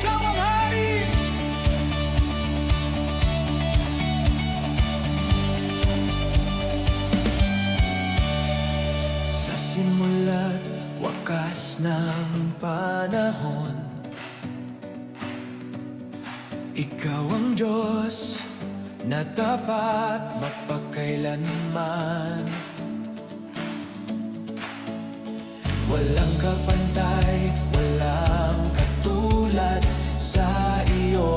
ikaw ang hari. Sa simula't wakas ng panahon, ikaw ang Diyos na dapat mapagkailanman. Walang kapantay, walang katulad sa iyo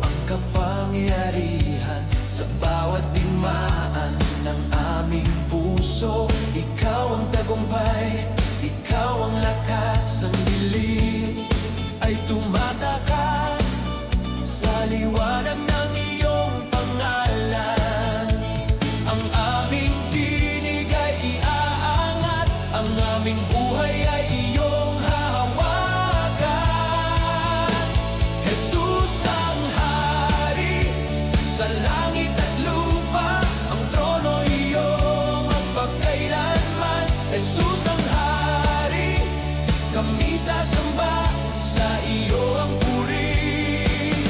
ang kapangyarihan. Sa bawat digmaan ng aming puso, ikaw ang tagumpay, ikaw ang lakas. Ang dilim ay tumatakas sa liwanag ng iyong pangalan. Ang aming tinig ay iaangat, ang aming buhay ay iyong hahawakan. Jesus ang hari sa langit at lupa, ang trono iyong magpagkailanman. Jesus ang hari, kami sasamba, sa iyo ang puri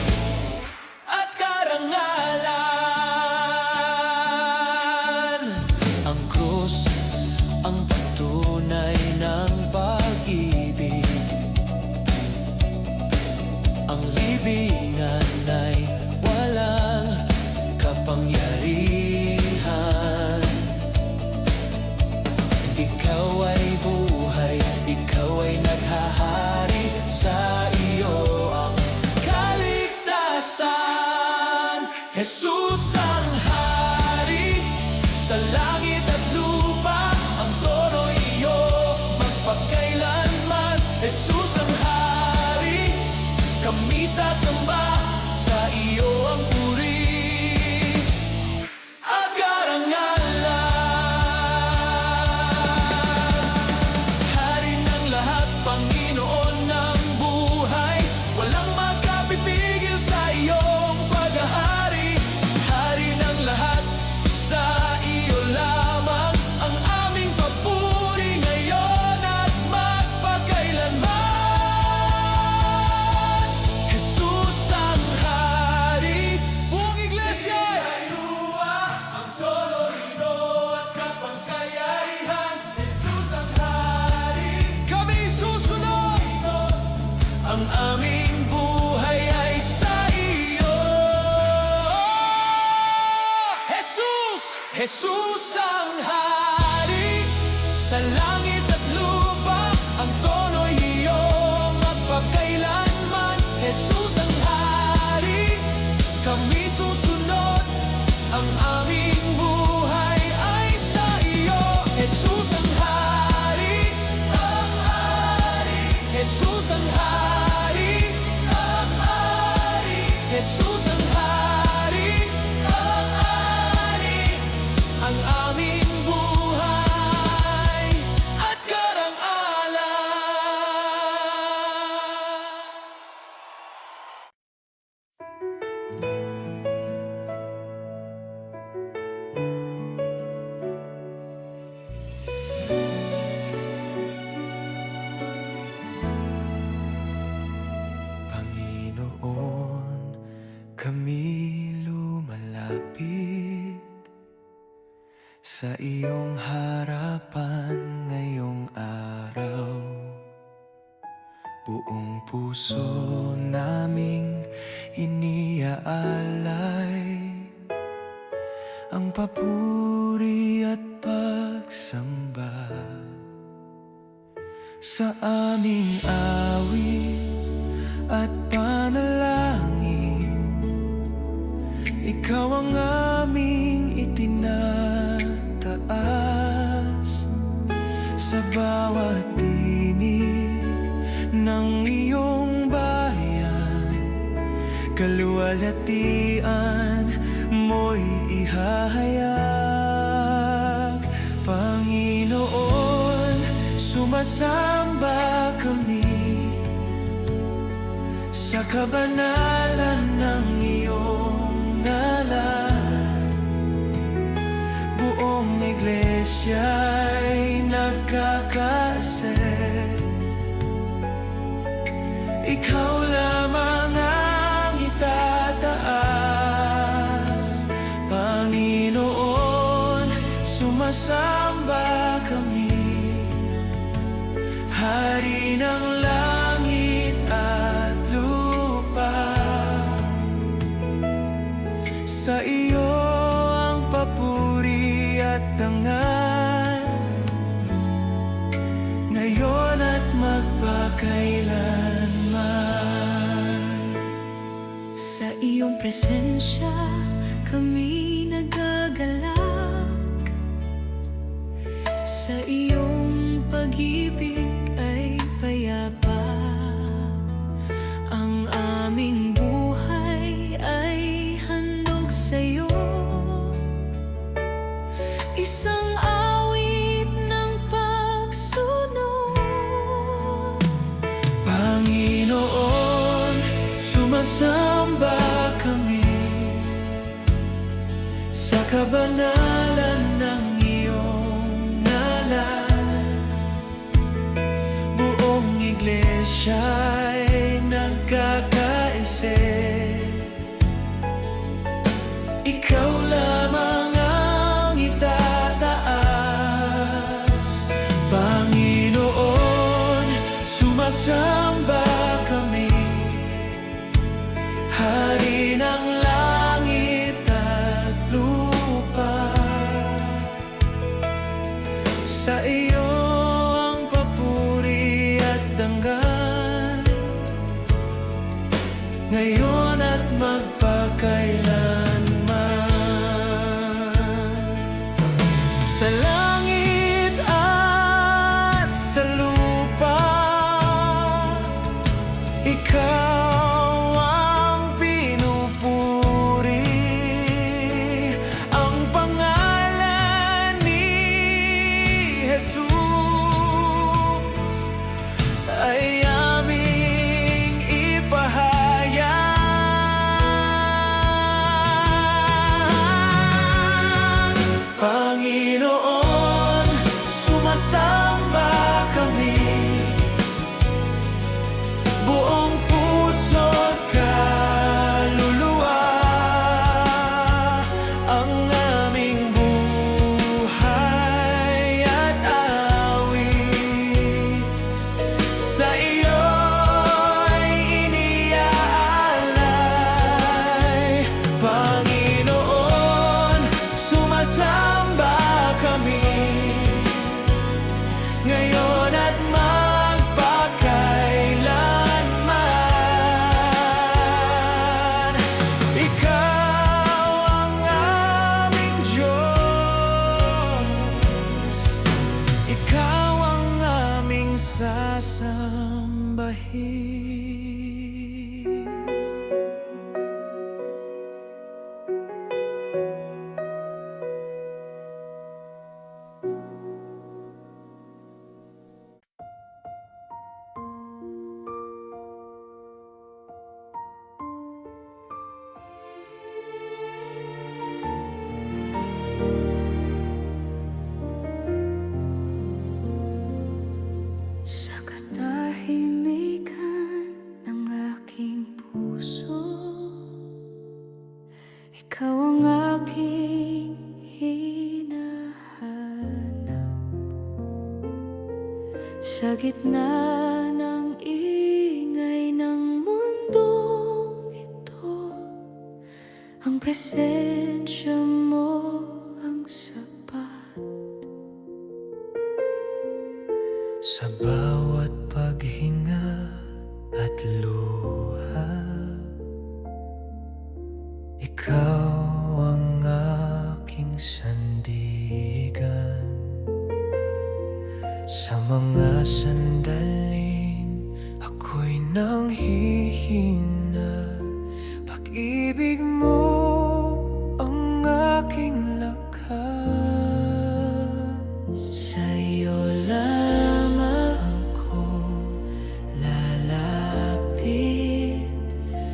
at karangalan. Ang krus ang patunay ng pag-ibig, ang libingan ay walang kapangyarihan. Ikaw ay buhay, ikaw ay naghahari, sa iyo ang kaligtasan. Jesus ang hari sa langit at lupa, ang trono iyo magpagkailanman. Jesus ang hari, kami sasamba, sa iyo ang puri at karangalan. Hari ng lahat, Panginoon ng buhay, walang makapipigil sa iyong paghahari. Hari ng lahat, sa iyo lamang ang aming papuri ngayon at magpakailanman. Jesus ang hari. Buong iglesia, Kayawa ang tolorino at kapangyarihan. Jesus ang hari, kami susunod. Ang aming buhay ay sa iyo. Jesus! Jesus ang hari sa langit at lupa, ang trono iyong magpagkailanman. Jesus ang hari, kami susunod. Ang aming buhay ay sa iyo. Jesus ang hari, ang hari. Jesus ang hari, ang hari. Jesus ang hari, ang hari. Ang aming buhay at karangalan. Panginoon, kami lumalapit sa iyong harapan ngayong araw. Buong puso naming iniaalay ang papuri at pagsamba sa aming awit at panalangin. Ikaw ang aming itinataas sa bawat tinig ng iyong bayan. Kaluwalhatian mo'y ihahayag. Panginoon, sumasamba kami sa kabanalan ng iyong ngalan. Buong iglesya'y nagkakaset, ikaw lamang sumasamba kami, Hari ng langit at lupa. Sa iyo ang papuri at dangal, ngayon at magpakailanman. Sa iyong presensya kami nagagalak, sa iyong pag-ibig ay payapa. Ang aming buhay ay handog sa iyo, isang awit ng pagsunod. Panginoon, sumasamba kami sa kabanalan ng iyong ngalan. Buong iglesia'y nagkakaisip, ikaw lamang ang itataas. Panginoon, sumasamba kami, Hari ng langit at lupa. Sa iyo ang papuri at dangal, ngayon at magpakailanman. Sa langit at sa lupa, ikaw ang pinupuri. Ang pangalan ni Jesus ay aming ipahayag. Panginoon, sumasamba kami, buong puso't kaluluwa. Ang aming buhay at awit sa iyo'y iniaalay. Panginoon, sumasamba kami, ngayon at magpakailanman. Ikaw ang aming Diyos, ikaw ang aming sasambahin. Sa katahimikan ng aking puso, ikaw ang aking hinahanap. Sa gitna ng ingay ng mundong ito, ang presensya mo ang sapat. Sa bawat paghinga at luha, ikaw ang aking sandigan. Sa mga sandaling ako'y nanghihina, pag-ibig mo ang aking lakas. Sa iyo lamang ako lalapit,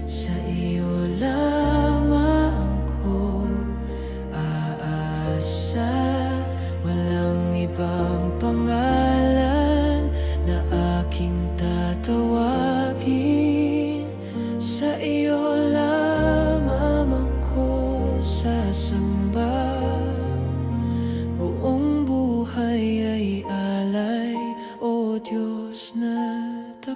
sa iyo lamang ako aasa. Walang ibang pangalan na aking tatawagin. Sa iyo lamang ako sasamba. Buong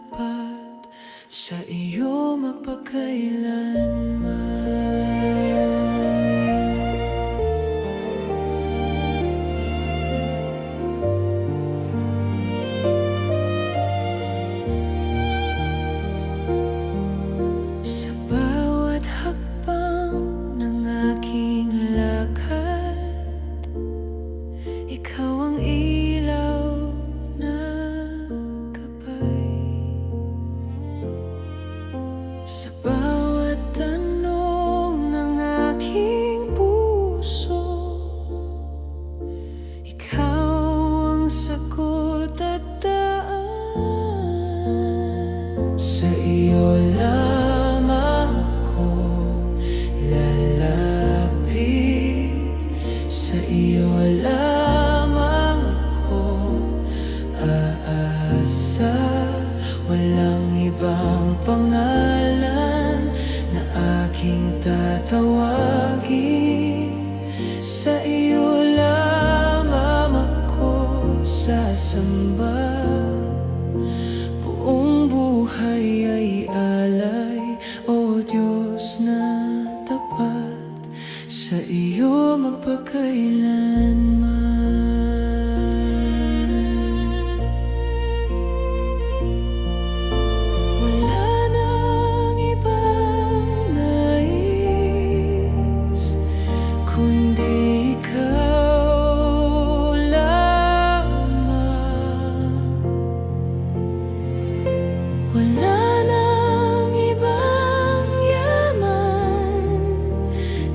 tapat sa iyo magpakailanman. Sa bawat hakbang ng aking lakad, ikaw ang ilaw na gabay. Sa bawat tanong ng aking puso, ikaw ang sagot at daan. Sa iyo lamang ako lalapit, sa iyo lamang ako aasa. Walang ibang pangalan na aking tatawagin. Sa iyo lamang ako sasamba. Buong buhay ay alay, o Diyos na tapat sa iyo magpakailanman. Wala nang ibang nais kundi ikaw lamang. Wala nang ibang yaman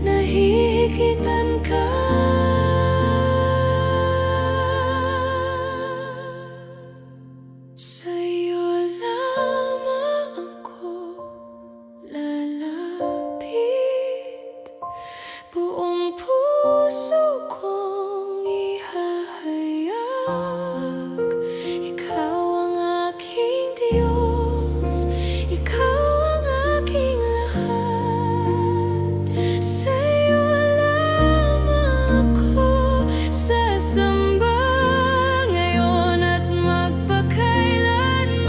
na hihigitan ka. Sa iyo lamang ako lalapit. Buong puso kong ihahayag, ikaw ang aking Diyos, ikaw ang aking lahat. Sa iyo lamang ako sasamba ngayon at magpakailanman.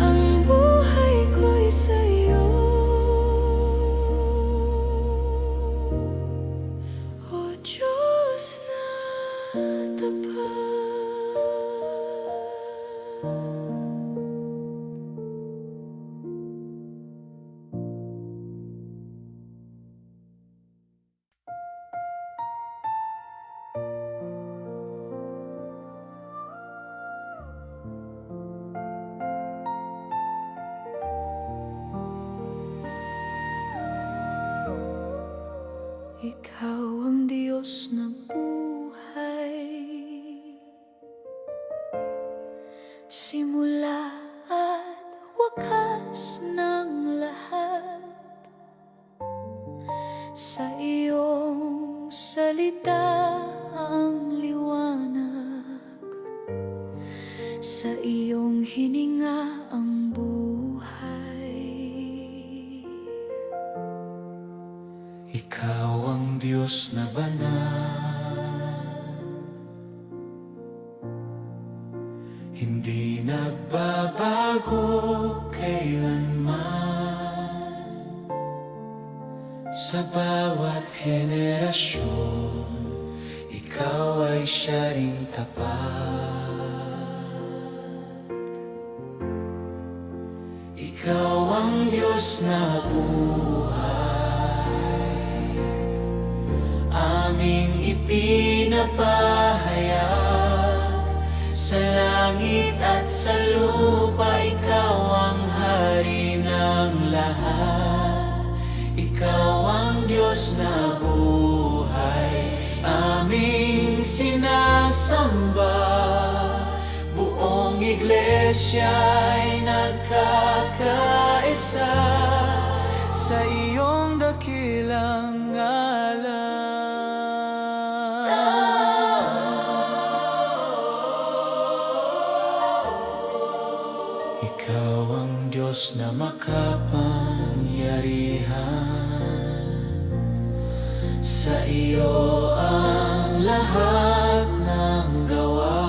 Ang buhay ko'y sa iyo, o Diyos na tapat. Ikaw ang Diyos na buhay, simula at wakas ng lahat. Sa iyong salita ang liwanag, sa iyong hininga ang buhay. Ikaw ang Diyos na banal, hindi nagbabago kailanman. Sa bawat henerasyon, ikaw ay siya ring tapat. Ikaw ang Diyos na buhay, aming ipinapahayag. Sa langit at sa lupa, ikaw ang hari ng lahat. Ikaw ang Diyos na buhay, aming sinasamba. Buong iglesia ay nagkakaisa sa iyong dakilang ngalan. Ikaw ang Diyos na makapangyarihan, sa iyo ang lahat ng gawa.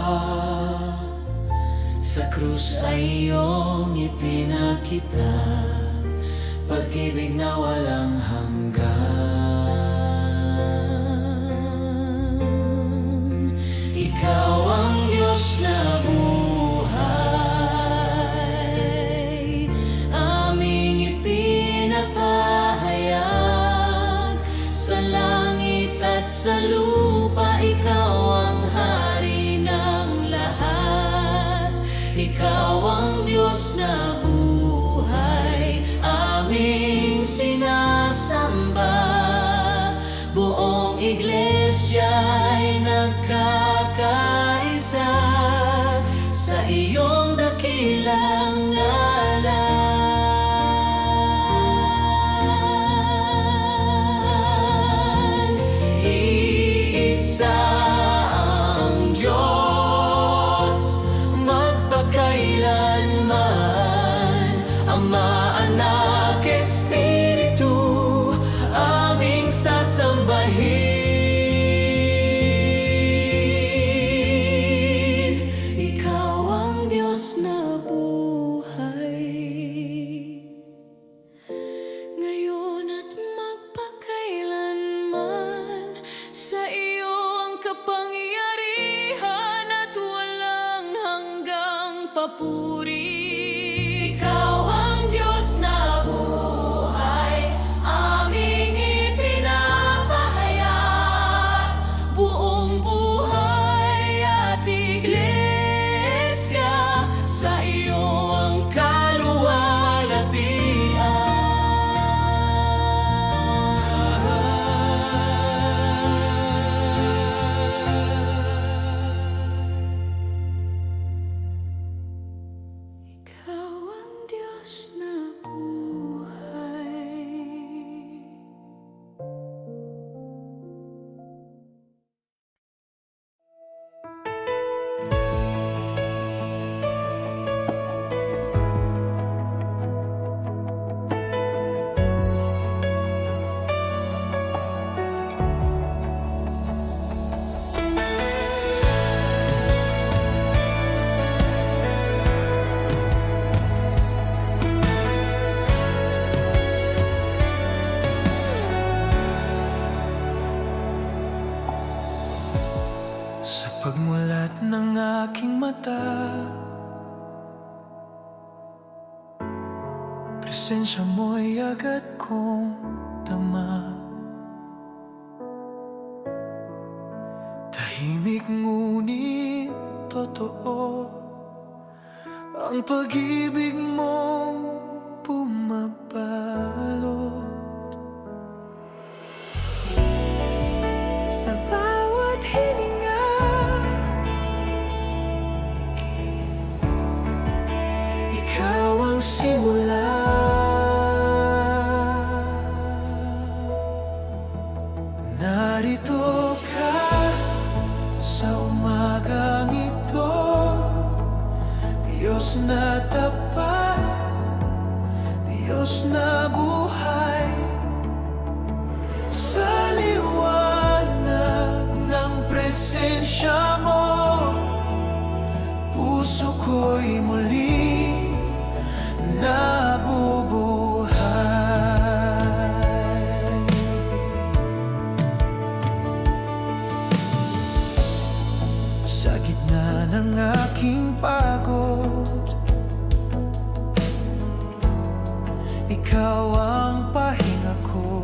krus ay iyong ipinakita, pag-ibig na walang hanggan. Ikaw ang Diyos na buhay, aming ipinapahayag. Sa langit at sa lupa, ikaw ang hari ng lahat. Ikaw ang Diyos na buhay, aming sinasamba. Buong iglesia ay nagkakaisa sa iyong dakilang ngalan. Iisa ang Diyos, magpakailanman, Ama, Anak, Espiritu, aming sasambahin. Ikaw ang Diyos na buhay, ngayon at magpakailanman. Sa iyo ang kapangyarihan at walang hanggang papuri. Ikaw ang Diyos na buhay, aming ipinapahayag. Buong buhay at iglesia, sa iyo ang kaluwalhatian. Ikaw ang Diyos na buhay. Sa pagmulat ng aking mata, presensya mo'y agad kong tama. Tahimik ngunit totoo ang pag-ibig mong bumabalot. Sa bawat hininga, ikaw ang simula. Narito ka sa umagang ito, Diyos na tapat, Diyos na buhay. Sa liwanag ng presensya mo, puso ko'y muli nabubuhay. Sa gitna ng aking pagod, ikaw ang pahinga ko.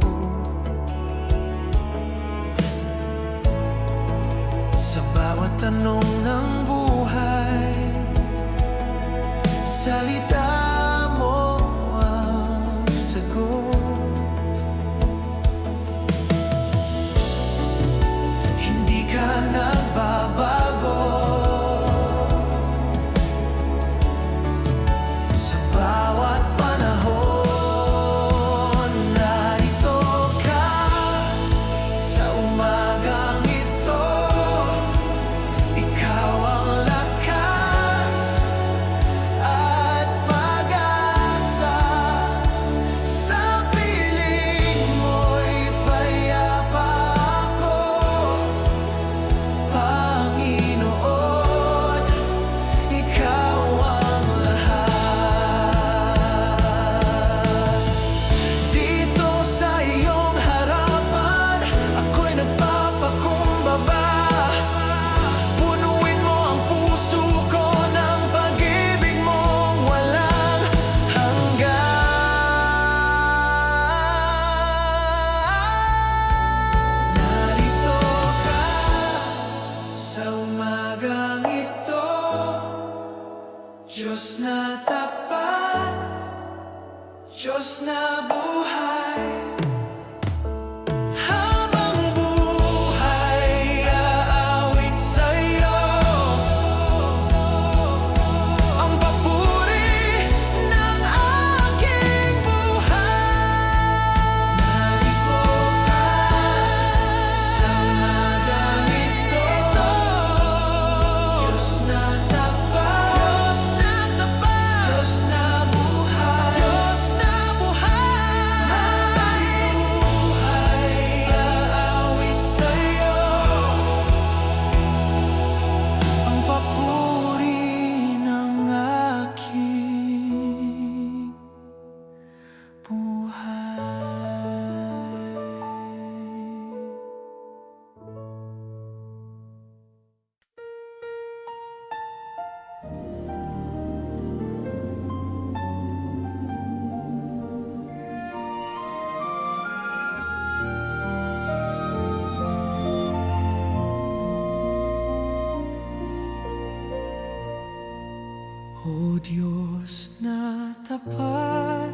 O Diyos na tapat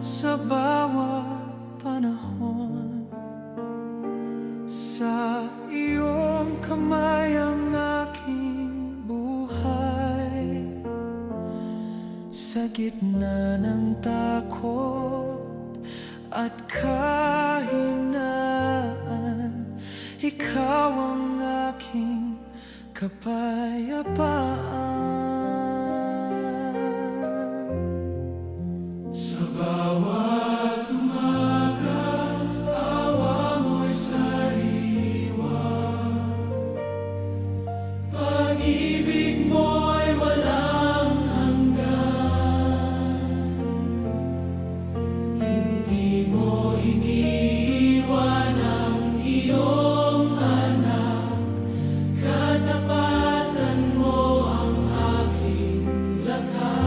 sa bawat panahon, sa iyong kamay ang aking buhay. Sa gitna ng takot at kahinaan, ikaw ang aking kapayapaan. Sa bawat umaga, awa mo'y sariwa. Pag-ibig mo'y walang hanggan. Hindi mo iniiwan ang iyong anak. Katapatan mo ang aking lakas.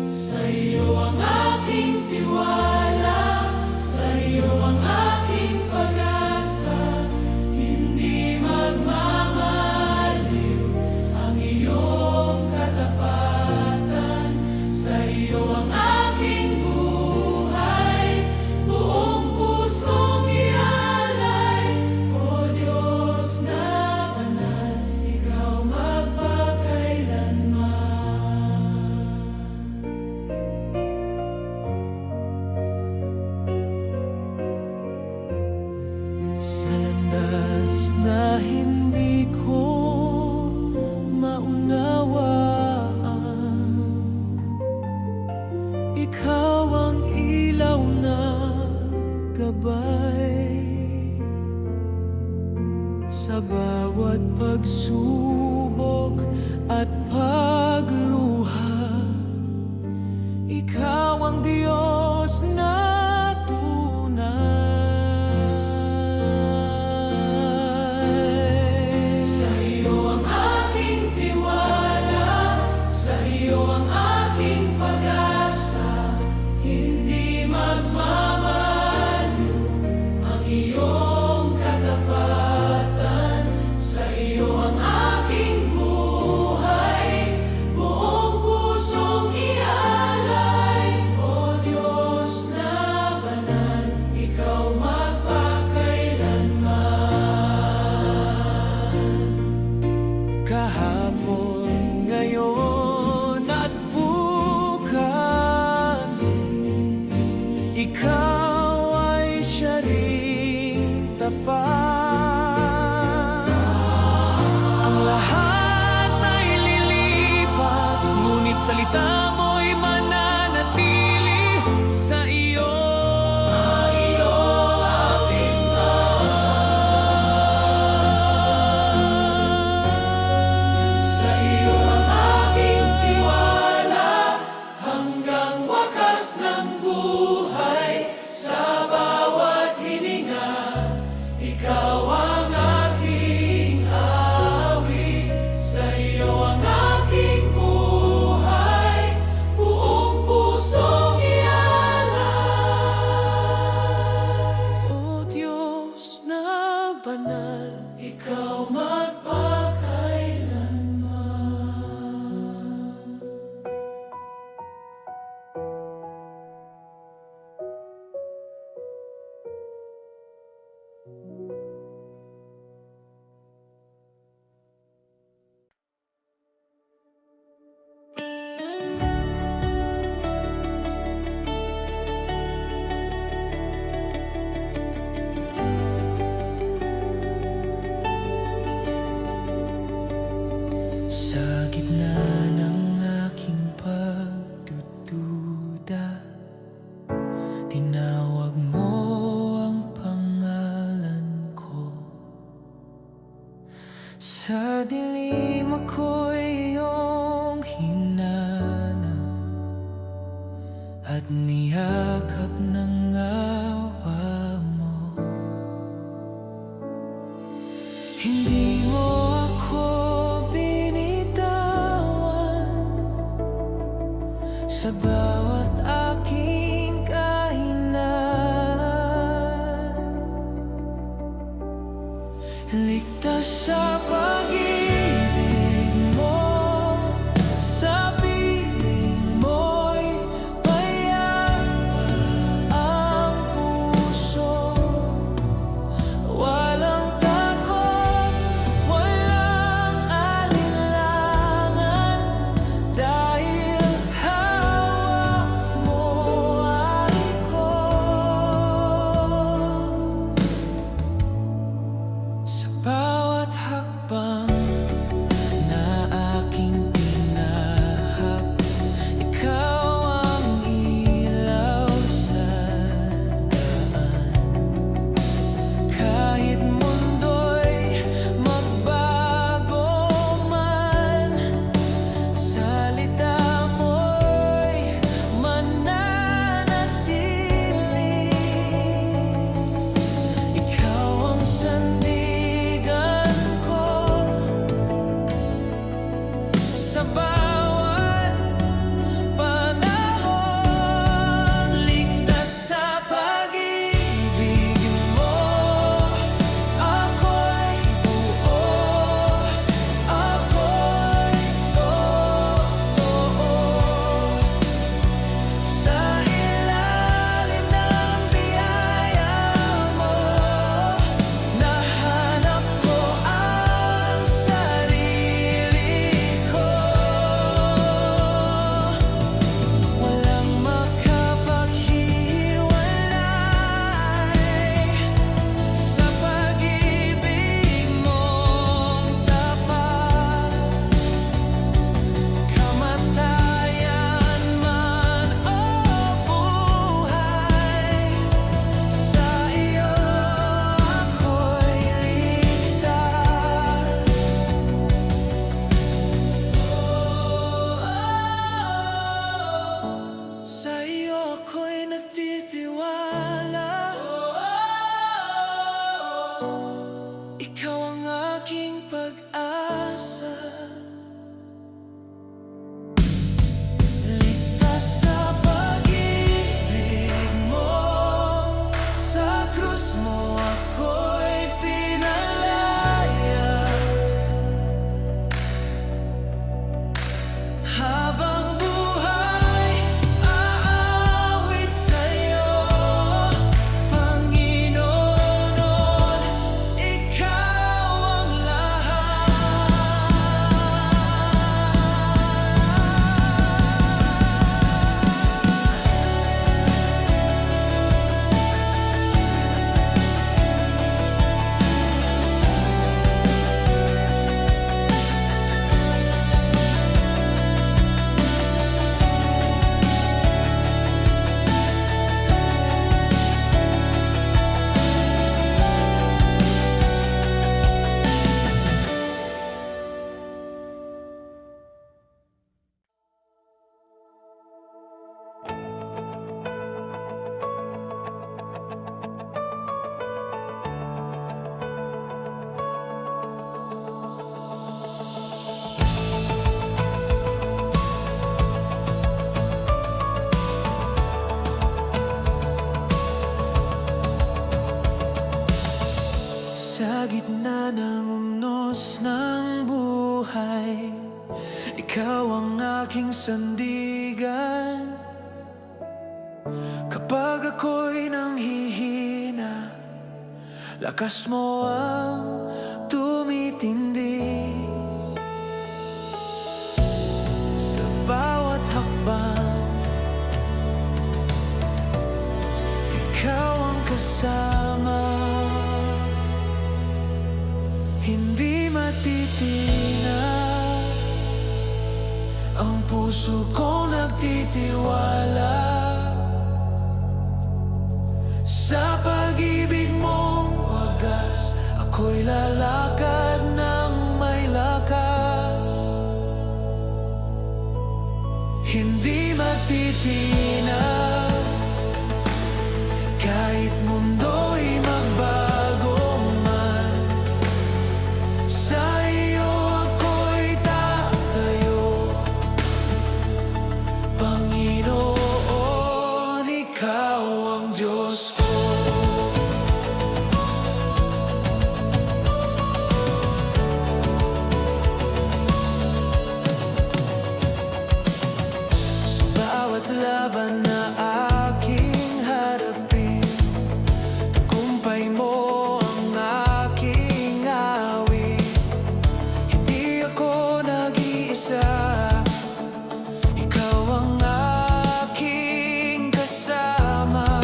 Sa iyo ang aking tiwala, sa iyo ang aking pag-asa. Hindi magmamaliw ang iyong katapatan. Sa iyo ang aking buhay, buong pusong ialay. O Diyos na banal, ikaw magpakailanman. Sa landas na hindi ko maunawaan, ikaw ang ilaw na gabay. Sa bawat pagsubok at pagluha, ikaw ang Diyos na tunay. Sa iyo ang aking tiwala, sa iyo ang aking pag-asa. Hindi magmamaliw ang iyong katapatan. Sa iyo ang aking buhay, buong pusong ialay. O Diyos na banal, ikaw magpakailanman. Kahapon, ngayon at bukas, ikaw ay siya ring tapat. Ang lahat ay lilipas, ngunit salita mo'y mananatili. Sa iyo ating sa iyo ang aking tiwala, hanggang wakas ng buhay. Sa bawat hininga, ikaw ang aking awit. Sa iyo ang aking buhay, buong pusong ialay. O Diyos na banal, ikaw magpakailanman. Sa gitna ng aking pagdududa, tinawag mo ang pangalan ko. Sa dilim ako'y iyong hinanap at niyakap ng awa mo. Hindi mo ako binitawan sa bawat aking kahinaan. Ligtas sa pag-ibig aking sandigan. Kapag ako'y nanghihina, lakas mo ang tumitindi. Sa bawat hakbang, ikaw ang kasama. Hindi matitinag ang puso ko nagtitiwala sa pag-ibig mong wagas. Ako'y lalakad ng may lakas. Hindi matitinag kahit mundo'y magbago man. Sa iyo ako'y tatayo, Panginoon, ikaw ang Diyos ko. Sa bawat laban na aking harapin, tagumpay mo ang aking awit. Hindi ako nag-iisa, ikaw ang aking kasama.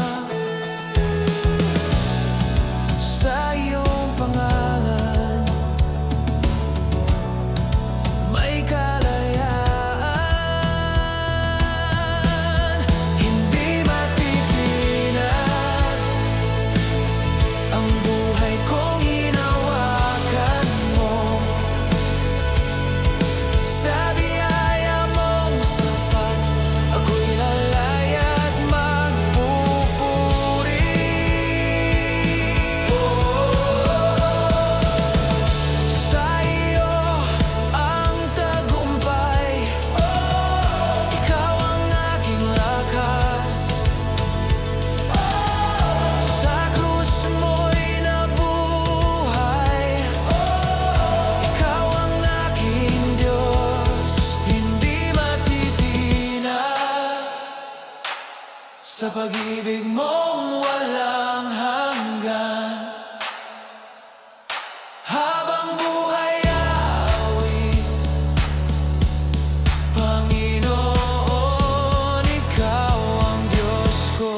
Sa iyong pangalan may kalayaan. Hindi matitinag ang buhay kong hinawakan mo. Sa biyaya mong sapat, ako'y lalaya at magpupuri. Sa iyo ang tagumpay, ikaw ang aking lakas. Sa krus mo'y nabuhay, ikaw ang aking Diyos. Hindi matitinag sa pag-ibig mong walang hanggan. Habang buhay awit, Panginoon, ikaw ang Diyos ko.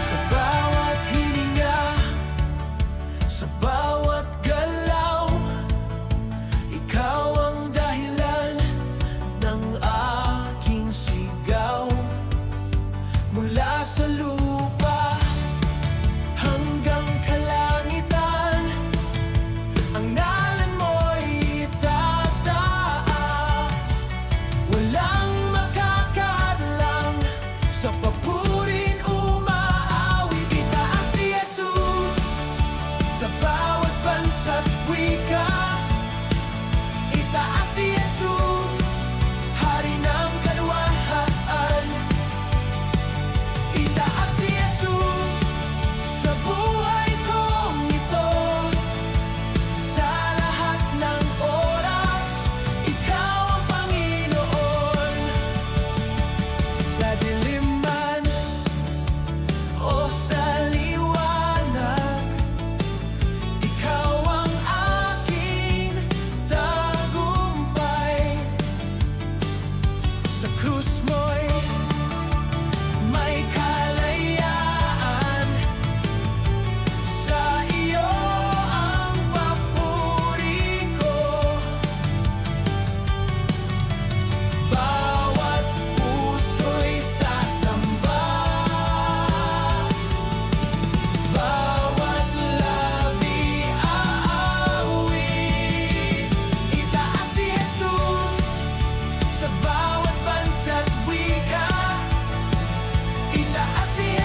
Sa bawat hininga, sa bawat galaw, ikaw ang dahilan ng aking sigaw. Mula sa lupa hanggang kalangitan, ang ngalan mo'y itataas. Walang makakadlang sa papurin umaawit. Itaas si Jesus sa bawat bansa't wika. Itaas si Jesus, Hari ng kaluwahan. Itaas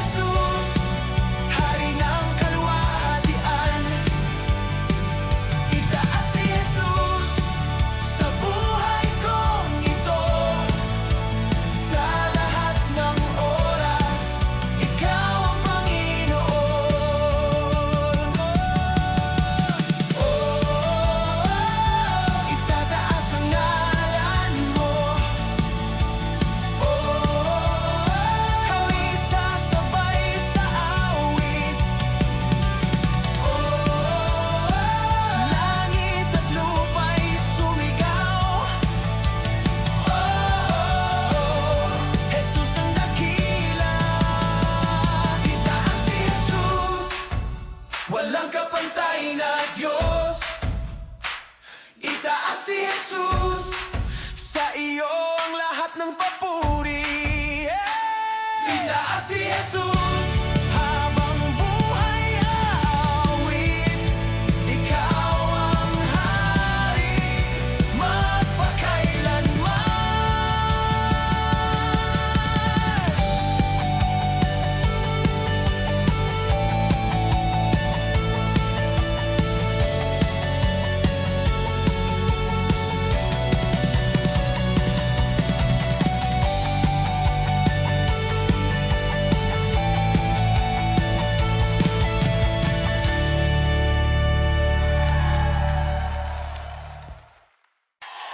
Jesus, Hari ng kaluwalhatian. Itaas si Jesus sa buhay kong ito. Sa lahat ng oras, Ikaw ang Panginoon. Itataas ang ngalan mo. Kami sasabay sa awit. Langit at lupa'y sumigaw. Jesus ang dakila. Itaas si Jesus, walang kapantay na Diyos. Itaas si Jesus, sa iyo ang lahat ng papuri. Itaas si Jesus, habang buhay awit. Ikaw ang hari, magpakailanman.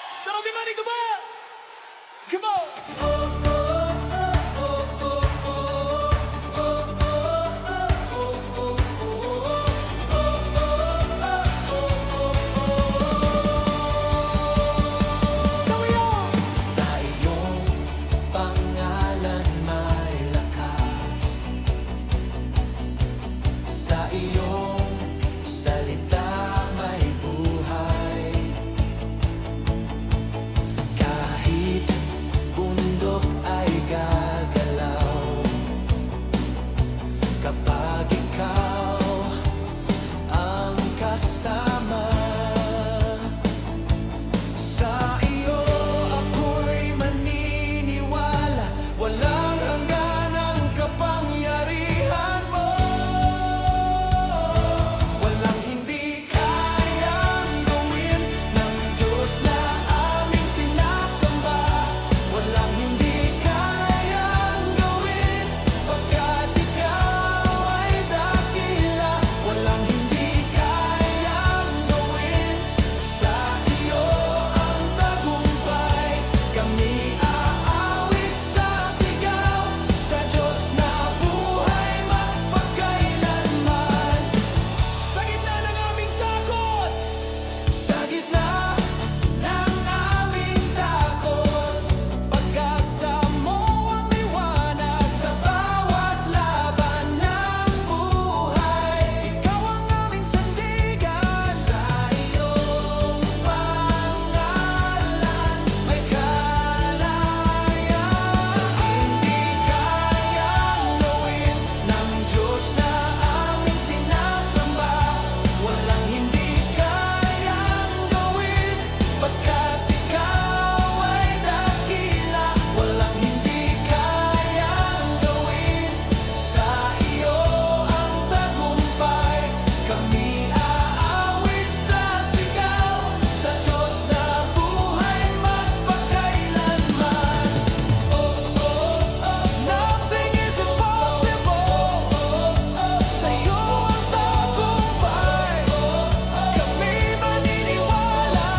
Sarap di ba dito ba? Come on! Sa iyong pangalan may lakas. Sa iyong salita may buhay. Kahit bundok ay gagalaw kapag ikaw ang kasama. Sa iyo ako'y maniniwala, walang hanggan ang kapangyarihan mo. Walang hindi kayang gawin ng Diyos na aming sinasamba. Walang hindi kayang gawin pagkat ikaw ay dakila. Walang hindi kayang gawin, sa iyo ang tagumpay. Kami aawit sa sigaw, sa Diyos na buhay magpakailanman. Sa gitna ng aming takot, sa gitna ng aming takot, pag-asa mo ang liwanag sa bawat laban ng buhay. Ikaw ang aming sandigan, sa iyong pangalan may kalayaan. Hindi kayang gawin ng Diyos na aming sinasamba. Walang hindi kayang gawin pagkat ikaw ay dakila. Walang hindi kayang gawin, sa iyo ang tagumpay. Kami aawit sa sigaw, sa Diyos na buhay magpakailanman. Nothing is impossible. Sa iyo ang tagumpay. Kami maniniwala,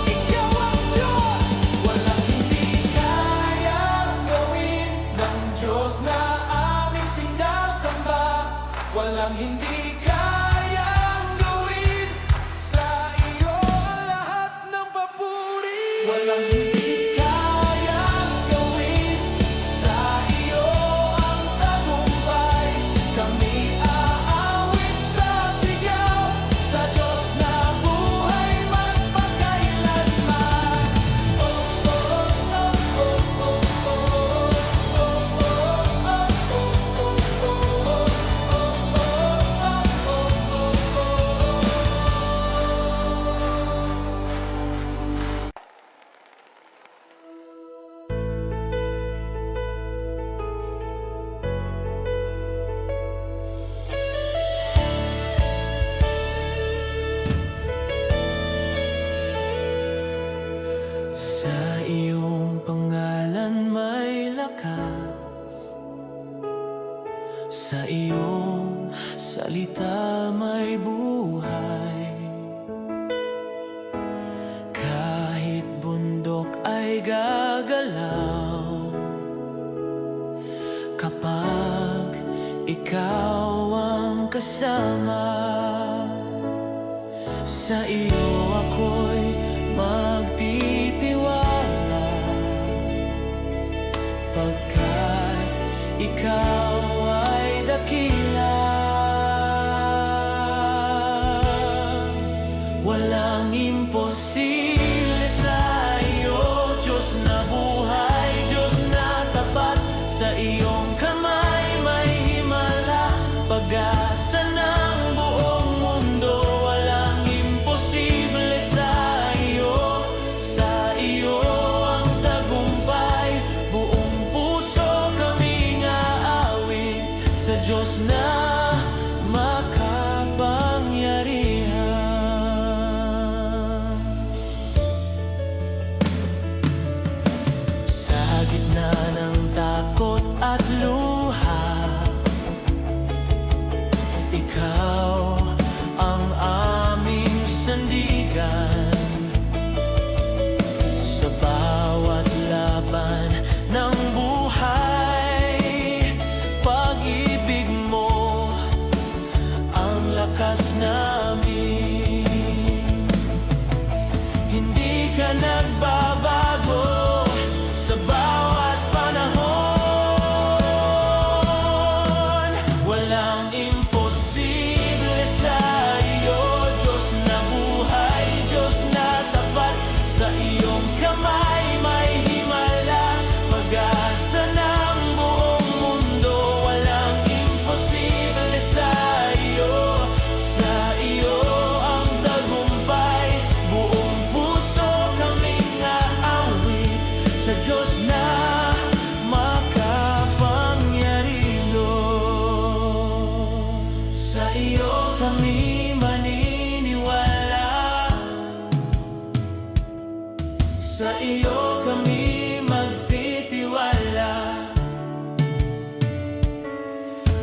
ikaw ang Diyos. Walang hindi kayang gawin ng Diyos na aming sinasamba. Walang hindi kayang gawin, sa iyo ang lahat ng papuri. Walang hindi kayang gawin, sa iyo ang tagumpay. Kami aawit sa sigaw, sa Diyos na buhay magpakailanman. Sa iyong salita may buhay. Kahit bundok ay gagalaw kapag ikaw ang kasama. Sa iyo ako'y magtitiwala, pagkat ikaw ay dakila. Walang imposible sa iyo, Diyos na buhay, Diyos na tapat. Sa iyong kamay may himala, pag-asa ng buong mundo. Walang imposible sa iyo, sa iyo ang tagumpay. Buong puso kaming aawit sa Diyos na makapangyarihan. Sa gitna ng takot at luha, ikaw ang aming sandigan. Sa bawat laban ng buhay, pag-ibig mo ang lakas namin. Hindi ka nagbabago sa bawat panahon. Walang imposible sa iyo, Diyos na buhay, Diyos na tapat. Sa iyong kamay may himala, pag-asa ng buong mundo. Walang imposible sa iyo, sa iyo ang tagumpay. Buong puso kaming aawit sa Diyos na makapangyarihan. Sa iyo kami maniniwala, sa iyo kami magtitiwala.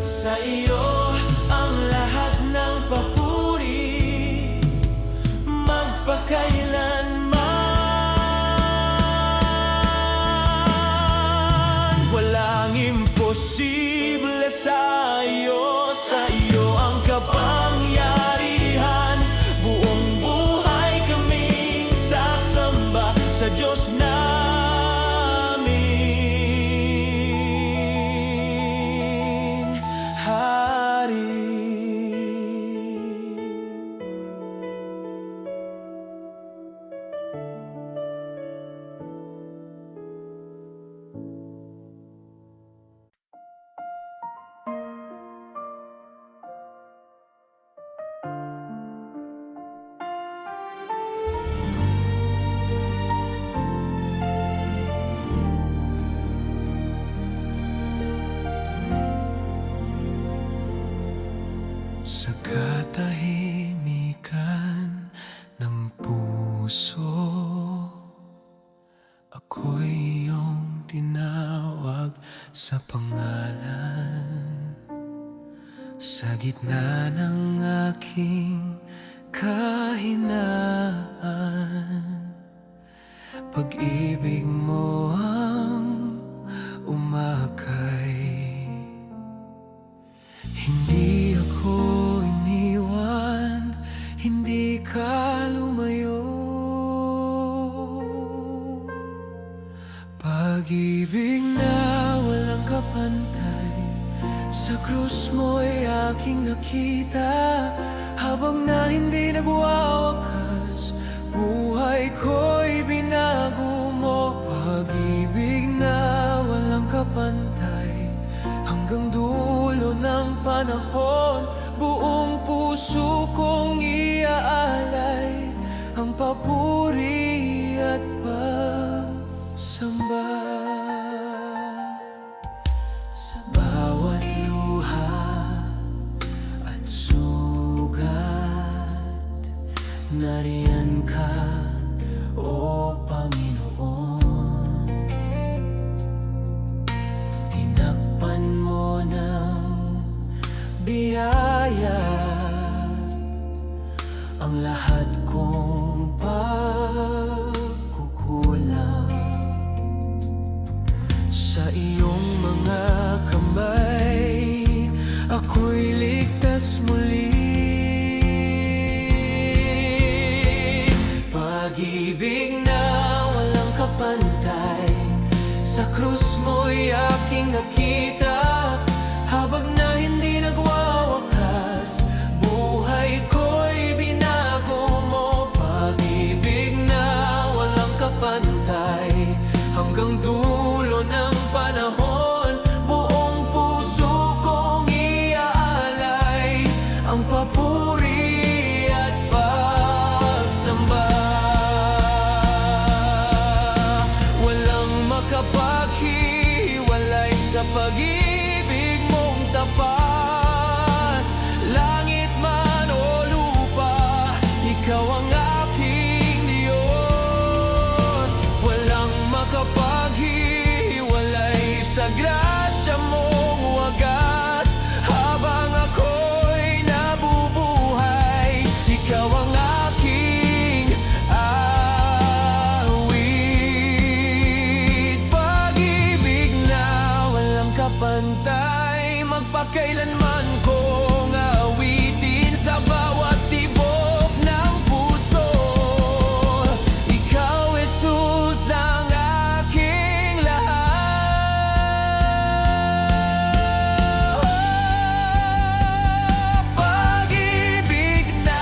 Sa iyo ang lahat ng papuri, magpakailanman. Walang imposible sa iyo, sa iyo ang kapangyarihan. Buong buhay kaming sasamba sa Diyos naming Hari. Sa katahimikan ng puso, ako'y iyong tinawag sa pangalan. Sa gitna ng aking kahinaan, pag-ibig mo ang umakay. Hindi ako iniwan, hindi ka lumayo. Pag-ibig na walang kapantay, sa krus mo'y aking nakita. Habang na hindi nagwawakas, buhay ko'y binago mo. Pag-ibig na walang kapantay, hanggang dulo ng panahon, buong puso kong iaalay ang papuri at pagsamba. Sa bawat luha at sugat, nariyan ka, O Panginoon. Tinakpan mo ng ligaya ang lahat kong pagkukulang. Sa iyong mga kamay ako'y ligtas muli. Pag-ibig na walang kapantay, sa krus mo'y aking nakita. Habag na hindi nagwawakas, buhay ko'y binago mo. Pag-ibig na walang kapantay, hanggang dulo ng panahon, buong puso kong iaalay ang papuri at pagsamba. Walang makapaghiwalay sa pag-ibig mong tapat. Langit man o lupa, ikaw ang aking Diyos. Walang makapaghiwalay sa grasya mong wagas. Habang ako'y nabubuhay, ikaw ang aking awit. Pag-ibig na walang kapantay, magpakailanman kong awitin sa bawat tibok ng puso. Ikaw, Jesus, ang aking lahat. Pag-ibig na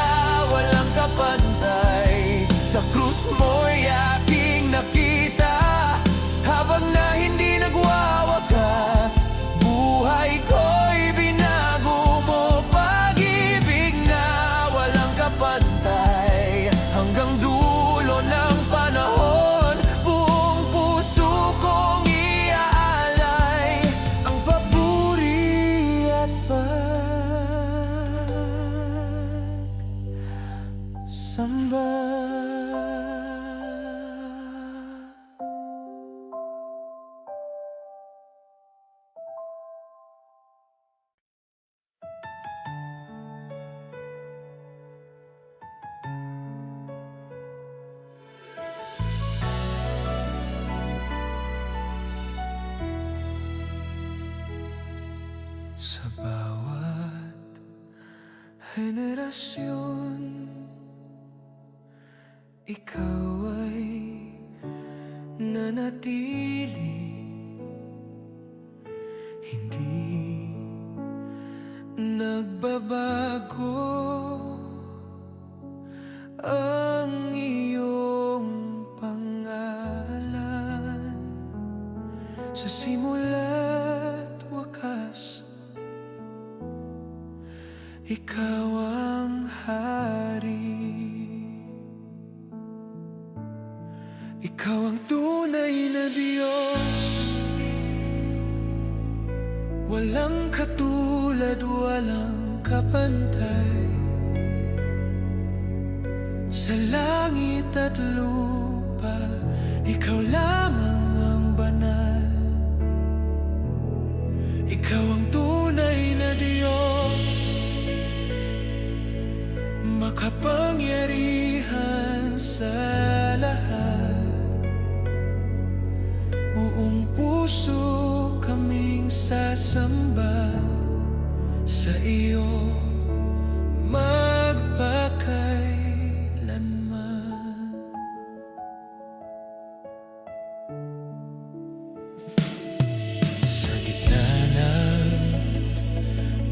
walang kapantay, sa krus mo'y aking nakita. Habang na hindi nagwawakas, buhay ko'y binago mo. Pag-ibig na walang kapantay, hanggang dulo ng panahon, buong puso kong iaalay ang papuri at pagsamba. Sa bawat henerasyon, ikaw ay nanatili. Hindi nagbabago ang iyong pangalan. Sa simula't wakas, ikaw ang hari. Ikaw ang tunay na Diyos, walang katulad, walang kapantay. Sa langit at lupa, ikaw lamang ang banal. Ikaw ang tunay na Diyos, makapangyarihan sa lahat. Buong puso kaming sasamba sa iyo magpakailanman. Sa gitna ng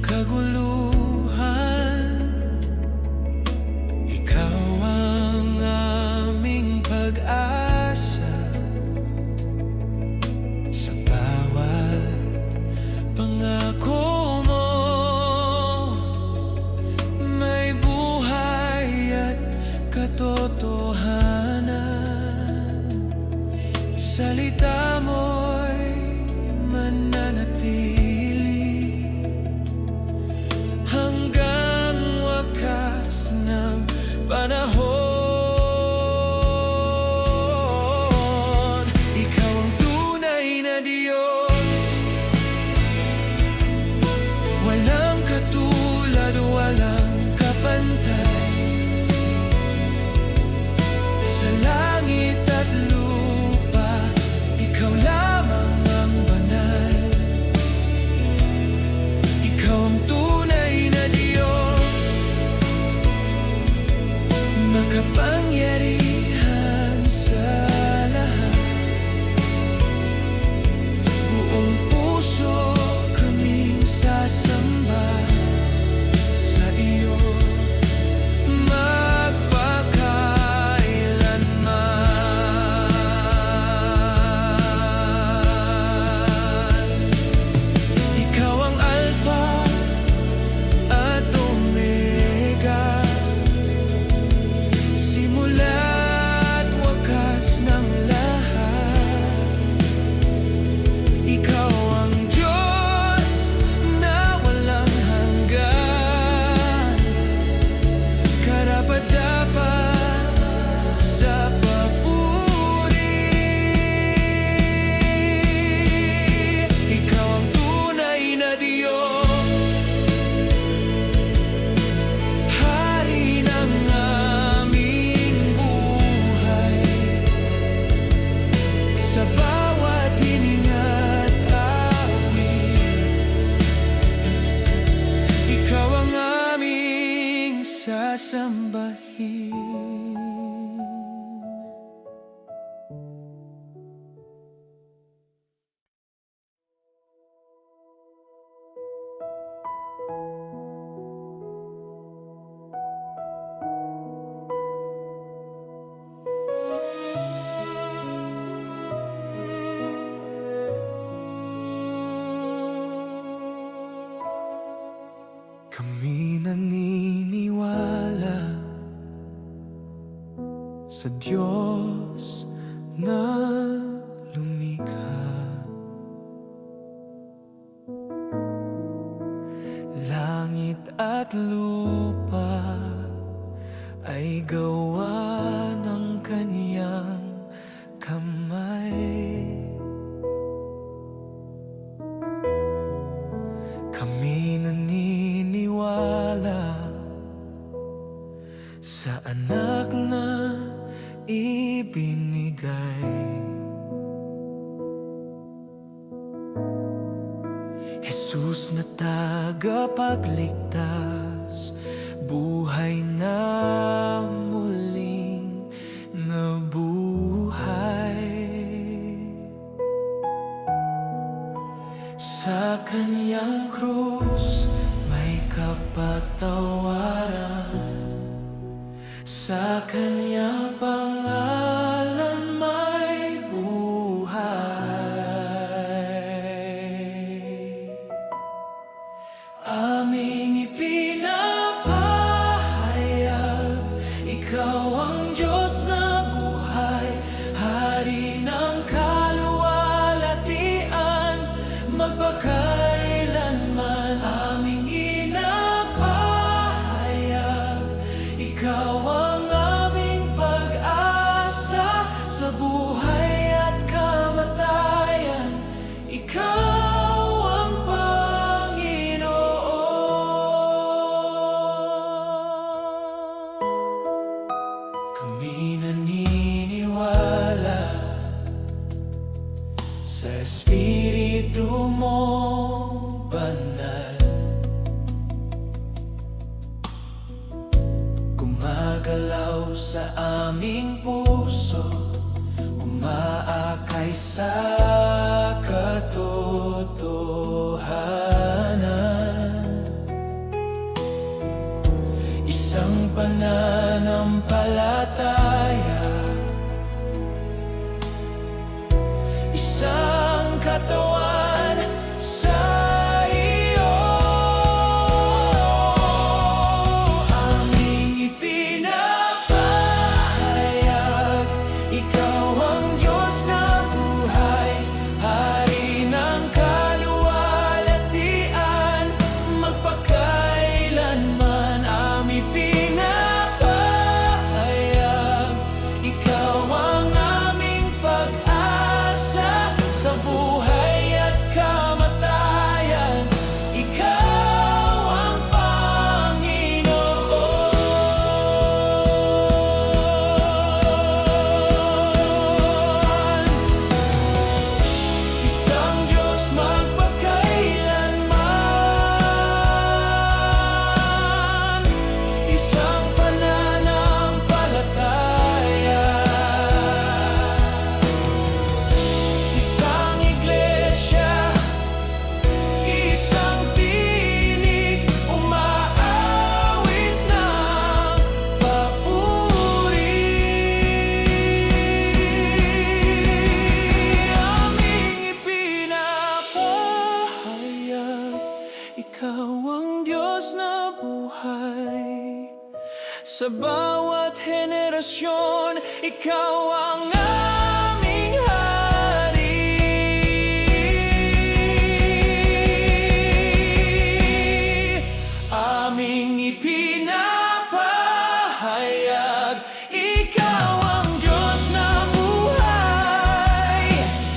kaguluhan, ikaw ang aming pag-asa. Sa bawat pangako mo, walang kapantay. Sa langit at lupa, ikaw lamang ang banal. Ikaw ang tunay na Diyos, makapangyarihan sa lahat. Buong puso kaming sasamba sa iyo magpakailanman. Ikaw ang Alpha at Omega, simula't wakas ng lahat. Ikaw ang Diyos na walang hanggan, karapat-dapat sa papuri. Ikaw ang tunay na Diyos, Hari ng aming buhay. Sa bawat hininga't awit, ikaw ang aming sasambahin. Kami naniniwala sa Diyos na lumikha. Langit at lupa ay gawa ng Kaniyang kamay. Kami naniniwala sa anak na ibinigay. Jesus na tagapagligtas, buhay na muling nabuhay. Sa Kaniyang krus may kapatawaran, sa Kaniyang pangalan may buhay. Aming ipinapahayag, ikaw ang Diyos na buhay, Hari ng kaluwalhatian, magpakailanman. Aming inapahayag, ikaw ang aming pag-asa sa buhay at kamatayan. Ikaw ang Panginoon. Kami naniniwala sa Espiritu mong banal, gumagalaw sa aming puso, umaakay sa katotohanan. Isang pananampalataya, isang katawan sa iyo. Aming ipinapahayag, ikaw ang Diyos na buhay, Hari ng kaluwalhatian, magpakailanman. Aming ipinapahayag, ikaw ang Diyos na buhay. Sa bawat henerasyon, ikaw ang aming hari. Aming ipinapahayag, ikaw ang Diyos na buhay.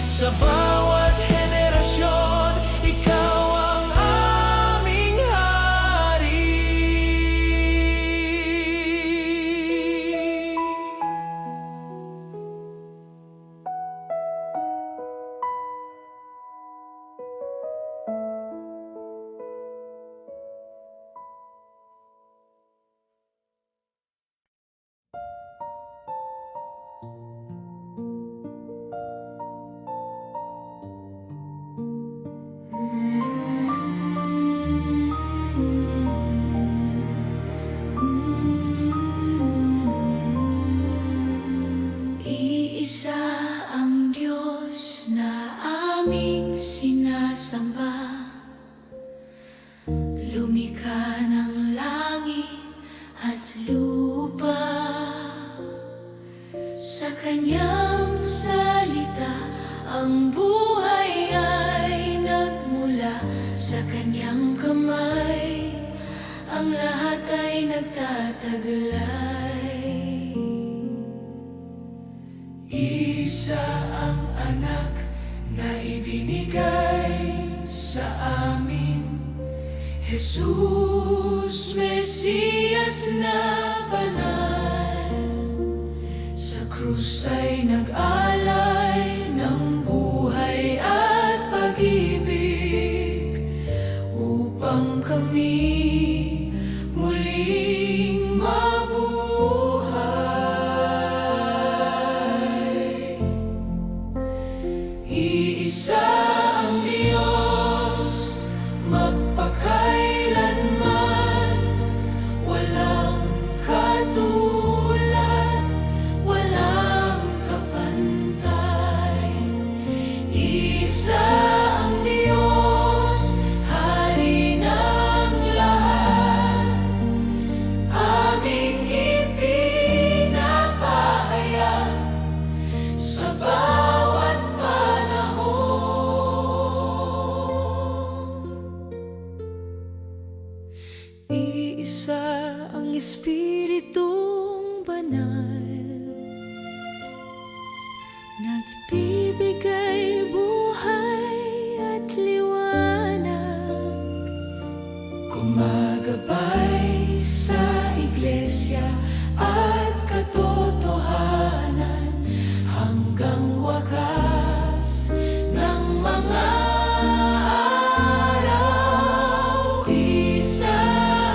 Sa bawat henerasyon, ikaw ang aming hari. Iisa ang Diyos na aming sinasamba, lumikha ng langit at lupa. Sa kanyang salita ang buhay ay nagmula, sa kanyang kamay ang lahat ay nagtataglay. Isa ang anak na ibinigay sa amin, Jesus, Mesiyas na banal. Sa krus ay nag-alay ng buhay at pag-ibig, upang kami muling mabuhay. Iisa ang Diyos, magpakailanman, walang katulad, walang kapantay. Iisa ang Diyos, Hari ng lahat, aming ipinapahayag sa bawat Iisa ang Espiritong Banal, nagbibigay buhay at liwanag, gumagabay sa iglesia at katotohanan hanggang wakas ng mga araw. Isa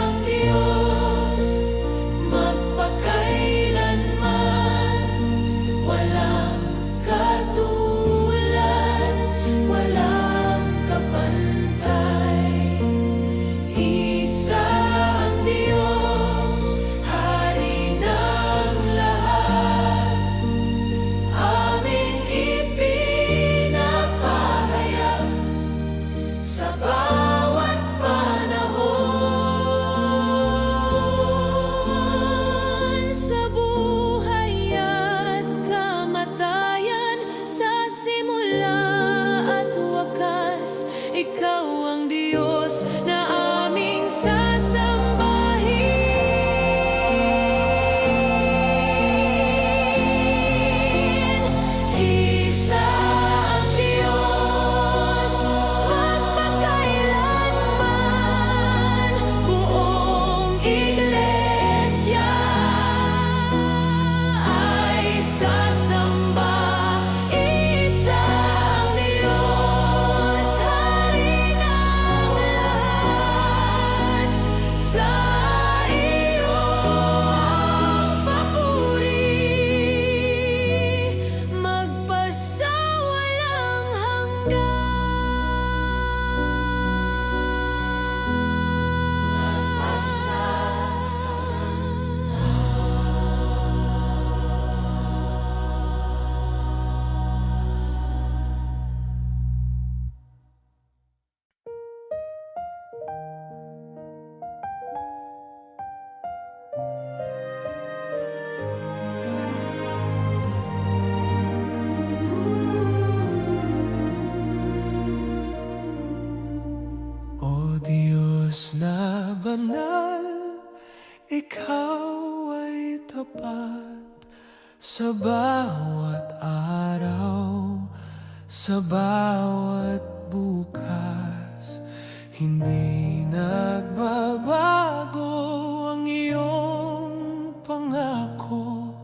ang Diyos, magpakailanman, Diyos na banal, Ikaw ay tapat sa bawat araw, sa bawat bukas. Hindi nagbabago ang iyong pangako.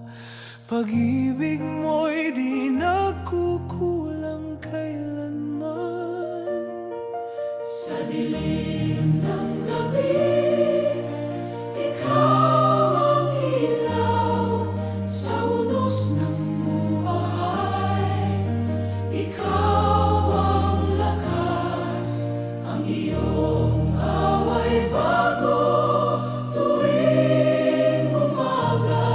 Pag-ibig mo'y di nagkukulang kailanman. Sa dilim ng gabi, ikaw ang ilaw. Sa unos ng buhay, ikaw ang lakas. Ang iyong away bago tuwing umaga.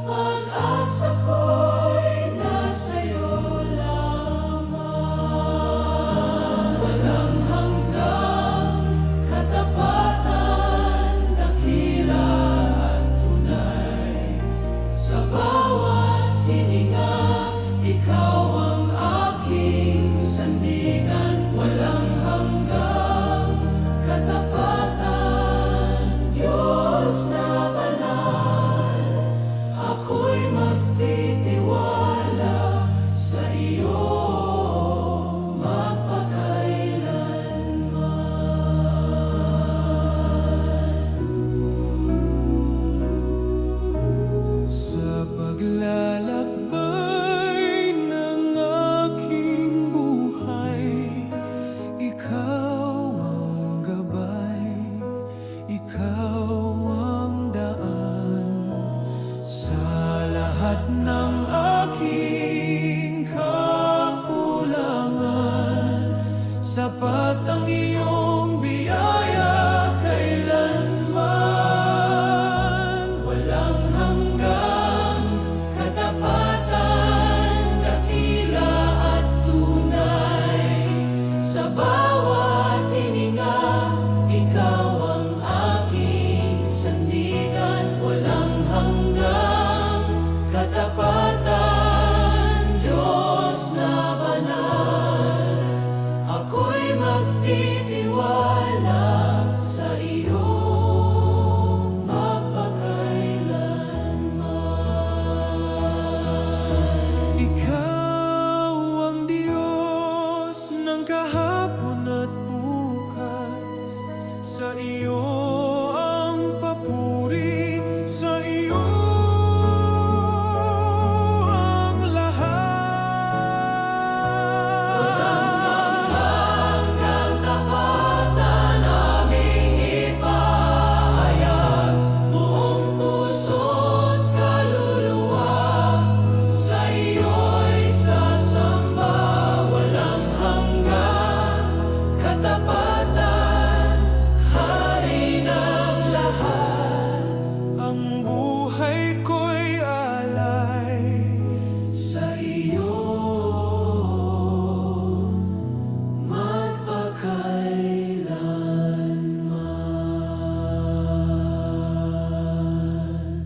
Pag-asa ko'y nasa'yo lamang. Walang hanggang katapatan, dakila at tunay. Sa bawat hininga, ikaw ang aking sandigan. Walang hanggang katapatan, Diyos na banal. Ako'y magtitiwala sa iyo Sa paglalakbay ng aking buhay, Ikaw ang gabay, Ikaw ang daan. Sa lahat ng aking kakulangan, sapat ang iyong biyaya kailanman. Walang hanggang katapatan, dakila at tunay. Sa bawat hininga, ikaw ang aking sandigan. Walang hanggang katapatan, Diyos na banal. Ako'y magtitiwala sa iyo magpakailanman. Ikaw ang Diyos ng kahapon at bukas. Sa iyo ang papuri, sa iyo ang lahat. Hanggang tapatan aming ipahayag, buong puso't kaluluwa. Sa iyo'y sasamba, walang hanggang katapatan, hari ng lahat. Ang buhay ko'y alay Sa iyo magpakailanman.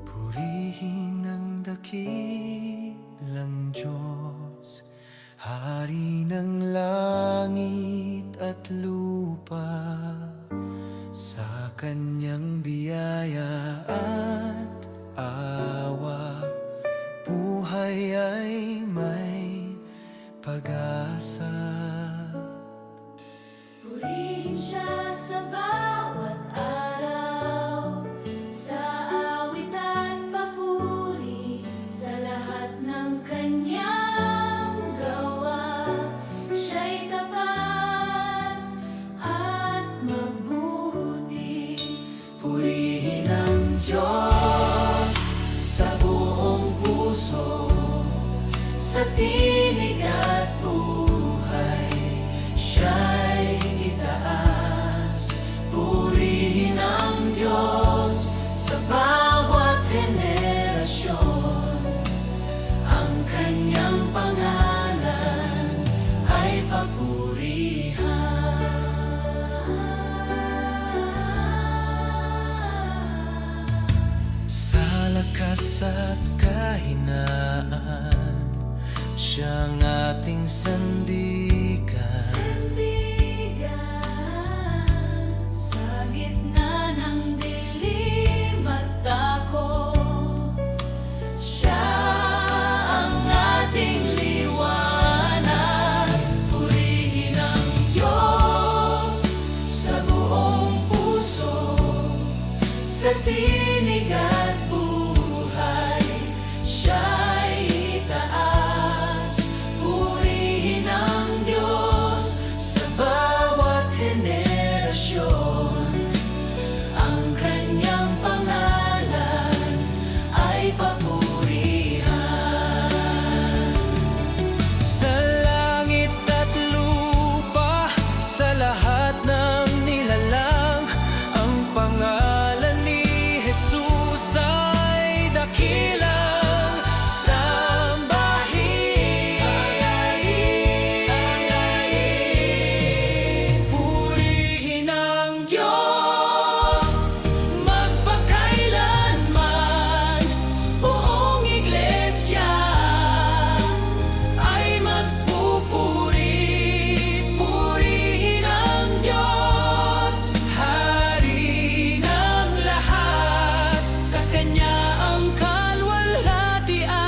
Purihin ang dakilang Diyos, Hari ng langit at lupa. Sa kanyang biyaya at awa, buhay ay may pag-asa. Purihin siya sa bawat araw, sa awit at papuri, sa lahat ng kanyang gawa. Siya'y tapat at mabuti. Purihin ang Diyos sa buong puso, sa tinig at buhay. Siya'y itaas. Purihin ang Diyos sa bawat henerasyon. Ang kanyang pangalan ay papurihan. lakas at kahinaan, siyang ating sandigan. Sa gitna ng dilim at takot, siya ang ating liwanag. Purihin ang Diyos sa buong puso, sa tinig at buhay, siya'y itaas. Purihin ang Diyos sa bawat henerasyon, ang kanyang pangalan ay papurihan. Sa langit at lupa, sa lahat ng nilalang, ang pangalan ni Jesus ay dakilang sambahin. Purihin ang Diyos magpakailanman, buong iglesia ay magpupuri. Purihin ang Diyos, Hari ng lahat, sa Kanya ang kalwalhatian.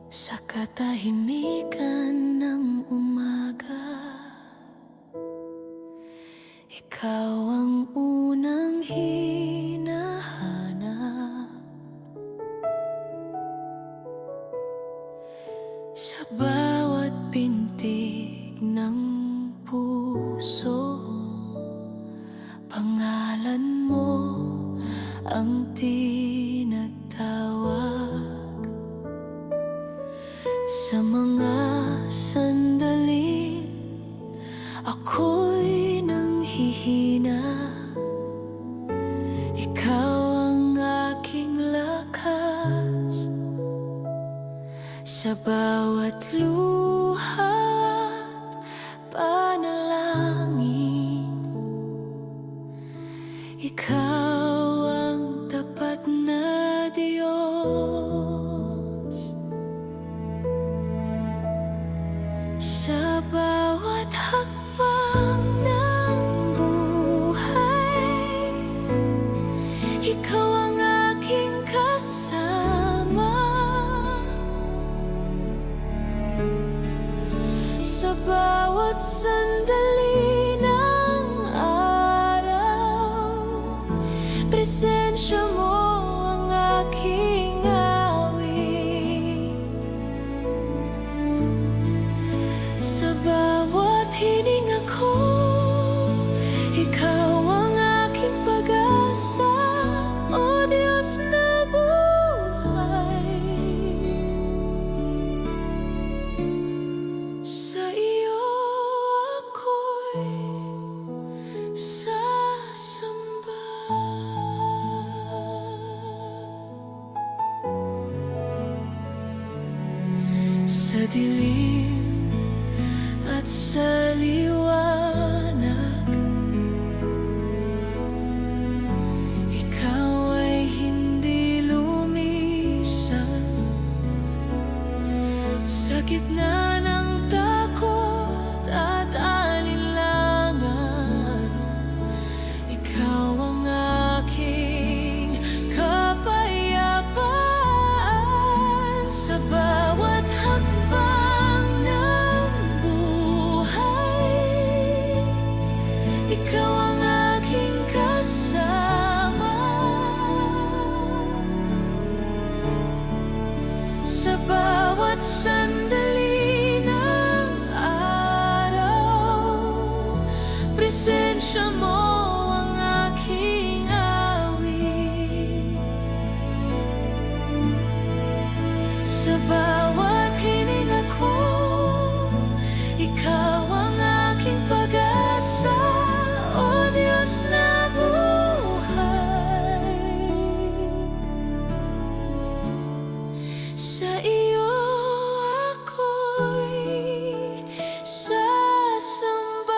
Sa katahimikan ng umaga, ikaw ang unang hinahanap. Sa bawat pintig ng puso, pangalan mo ang tinatawag. Sa mga sandali ako'y nanghihina, ikaw ang aking lakas. Sa bawat luha't panalangin, ikaw ang tapat na Diyos. Sa bawat hakbang ng buhay, ikaw ang aking kasama. Sa bawat sandali ng araw, presensya mo ang aking awit. Sa bawat hininga ko, ikaw ang aking pag-asa, O Diyos na buhay. Sa iyo ako'y sasamba. Sa dilim at sa liwanag, ikaw ay hindi lumisan. Sa gitna ng takot at alinlangan, ikaw ang aking kapayapaan. Sa bawat hakbang ng buhay, presensya mo ang aking awit. Sa bawat hininga ko, ikaw ang aking pag-asa, O Diyos na buhay. Sa iyo ako'y sasamba.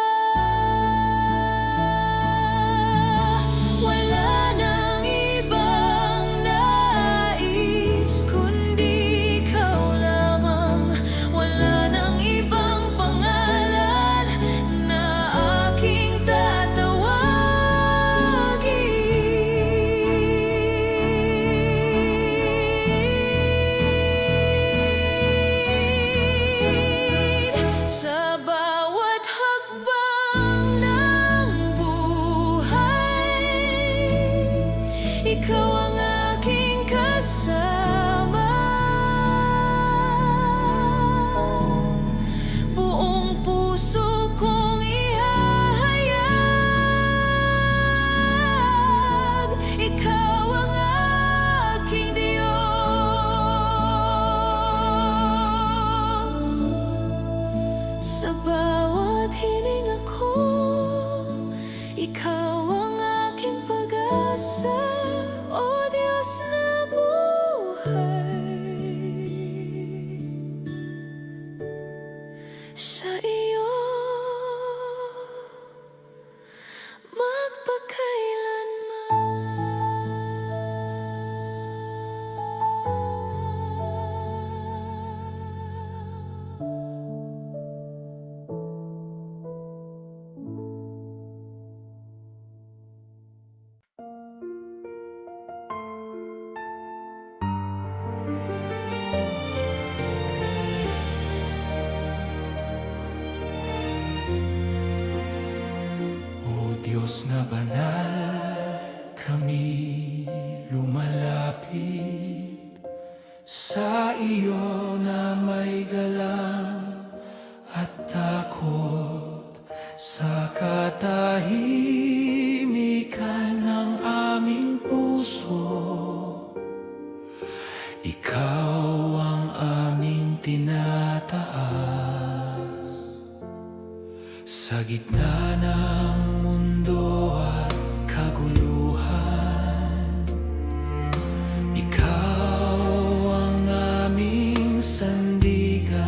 Wala nang ibang nais kundi ikaw lamang. Wala nang ibang pangalan na aking tatawagin. Sa bawat hakbang ng buhay, ikaw ang aking kasama. Buong puso kong ihahayag, ikaw ang aking Diyos. Sa bawat hininga ko, ikaw ang aking pag-asa, O Diyos na buhay. Sa iyo magpakailanman. O Diyos na banal, kami lumalapit sa iyo na may galang at takot sa katahimikan ng aming puso. Ikaw ang aming tinataas sa gitna ng mundo at kaguluhan. Ikaw ang aming sandigan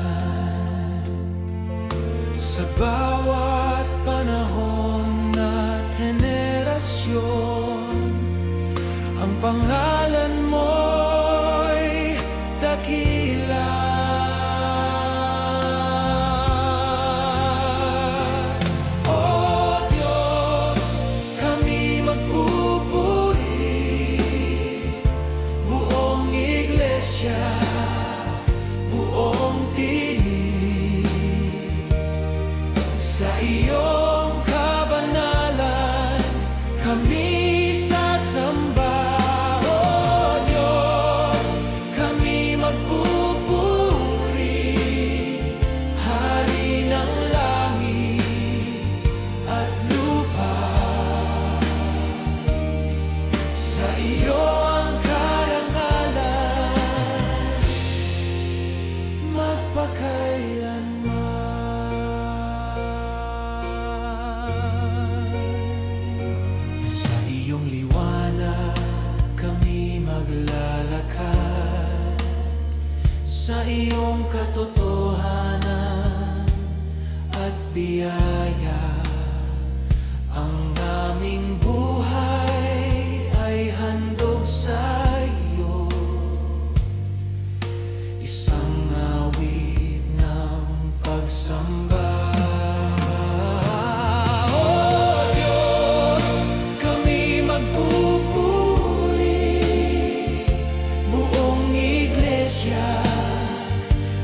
sa bawat panahon at henerasyon. Ang pangalan mo'y dakila. Buong tinig sa iyong kabanalan kami sasamba. O Diyos, kami magpupuri, Hari ng langit at lupa. Sa iyo ang karangalan magpakailanman. Sa iyong liwanag kami maglalakad, sa iyong katotohanan at biyaya. Ang aming buhay ay handog sa iyo, isang awit ng pagsamba. O Diyos, kami magpupuri, buong iglesia,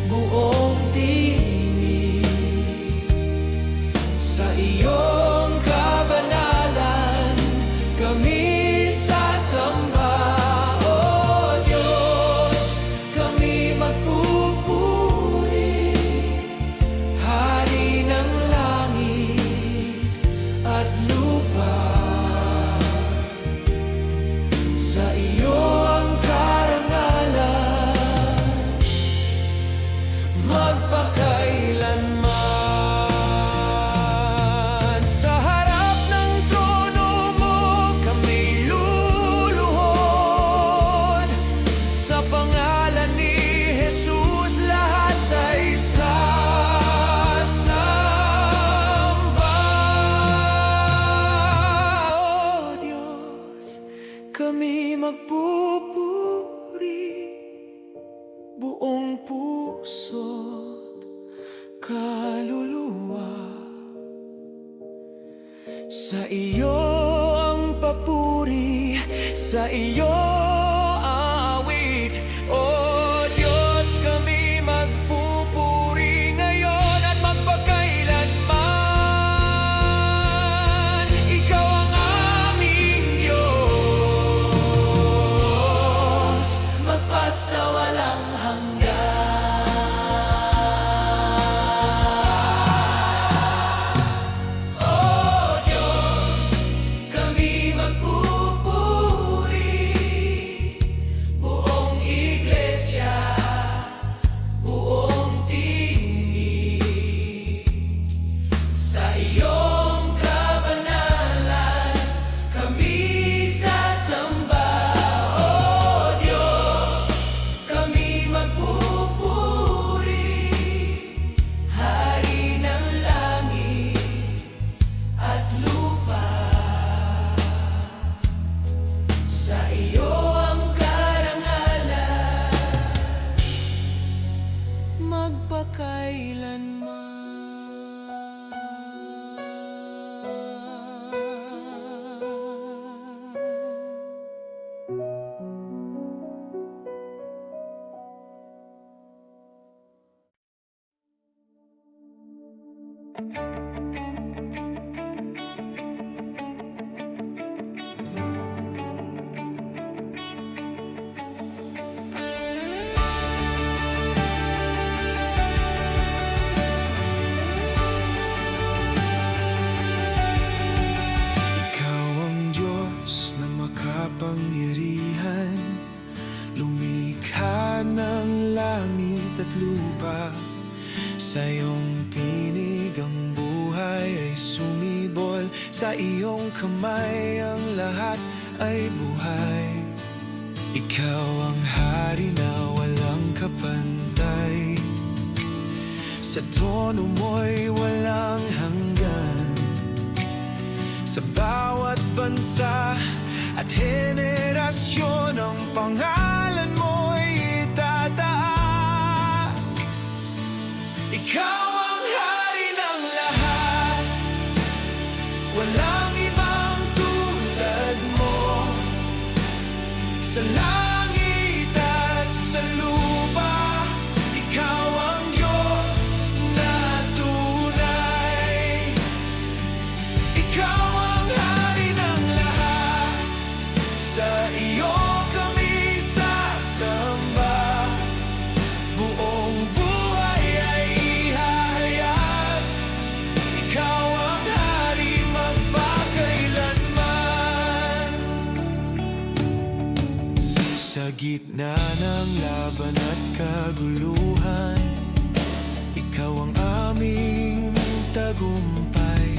buong tinig Sa iyo ang papuri, sa iyo aawit. O Diyos, kami magpupuri ngayon at magpakailanman. Ikaw ang aming Diyos, magpasawalang hanggan. Kapangyarihan, lumikha ng langit at lupa. Sa iyong tinig ang buhay ay sumibol, sa iyong kamay ang lahat ay buhay. Ikaw ang hari na walang kapantay, sa trono mo'y walang hanggan. Sa bawat bansa at henerasyon ang pangalan mo'y itataas. Ikaw ang hari ng lahat, walang ibang tulad mo. Sa langit at sa lupa, ikaw ang Diyos na tunay. Ikaw ang hari ng lahat, sa iyo kami sasamba. Buong buhay ay ihahayag, ikaw ang hari magpakailanman. Sa gitna ng laban at kaguluhan, ikaw ang aming tagumpay.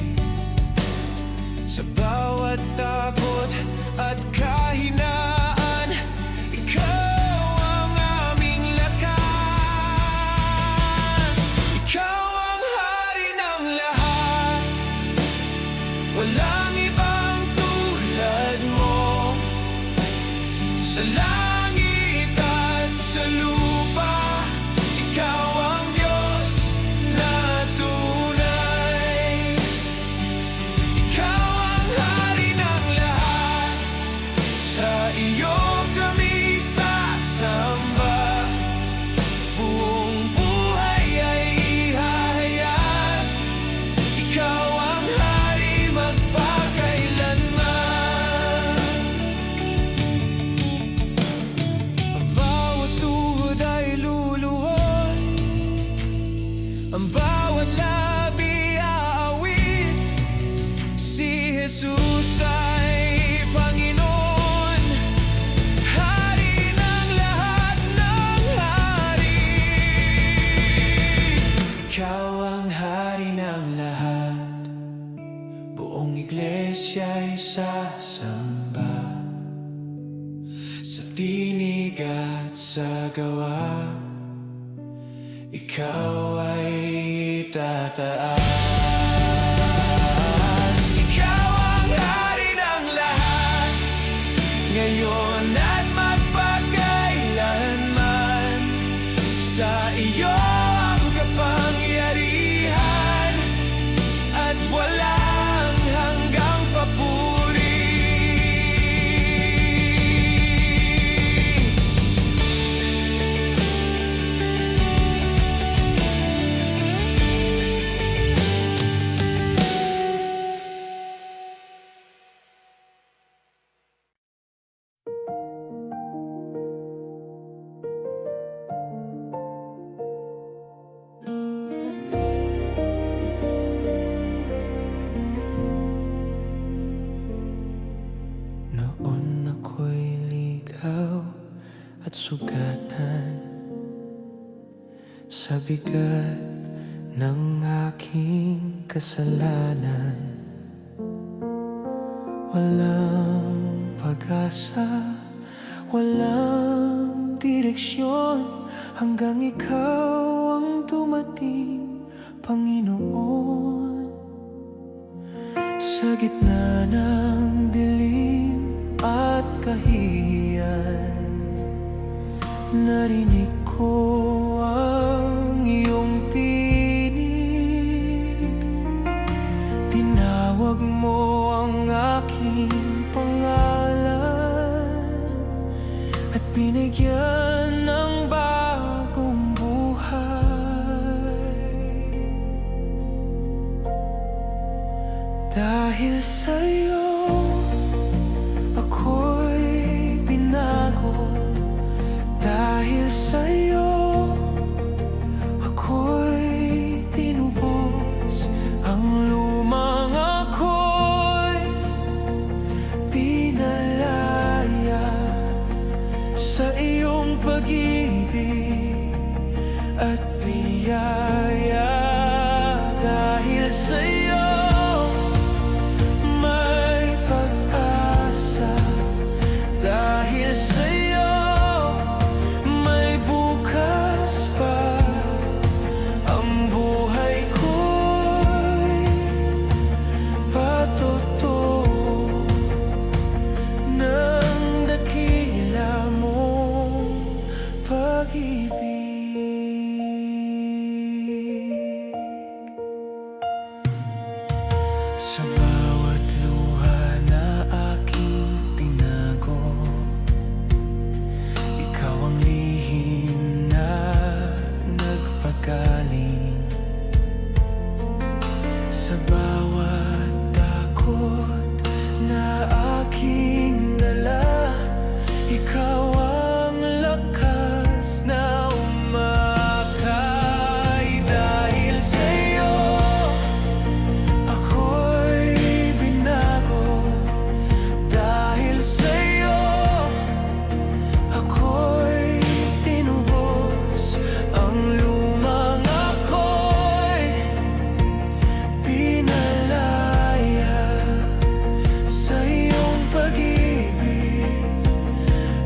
Sa bawat takot at kahinaan, ikaw ang aming lakas. Ikaw ang hari ng lahat, walang ibang tulad mo. Sa langit at sa lupa, ikaw ang Diyos na tunay. Ikaw ang hari ng lahat, sa iyo kami sasamba. Buong buhay ay ihahayag, ikaw ang hari magpakailanman. Ang bawat tuhod ay luluhod, ang bawat labi aawit. Si Jesus ay Panginoon, hari ng lahat ng hari. Ikaw ang hari ng lahat, buong iglesia ay sasamba. Sa tinig at sa gawa, ikaw ay tataas. Ikaw ang hari ng lahat, ngayon at magpakailanman. Sa iyo ang kapangyarihan at walang hanggan. nasugatan sa bigat ng aking kasalanan. Walang pag-asa, walang direksyon, hanggang ikaw ang dumating, Panginoon. Sa gitna ng dilim at kahihiyan, narinig ko ang iyong tinig. Tinawag mo ang aking pangalan at binigyan ng bagong buhay. Dahil sa'yo ako'y binago. Dahil sa'yo ako'y tinubos. Ang lumang ako'y pinalaya sa iyong pag-ibig at biyaya. Dahil sa'yo may pag-asa. Dahil sa'yo may bukas pa. Ang buhay ko'y patotoo ng dakila mong pag-ibig. Sa bawat luha na aking tinago, ikaw ang lihim na nagpagaling. Sa bawat takot na aking dala, ikaw ang lakas na umakay. Dahil sa'yo ako'y binago. Dahil sa'yo ako'y tinubos. Ang lumang ako'y pinalaya sa iyong pag-ibig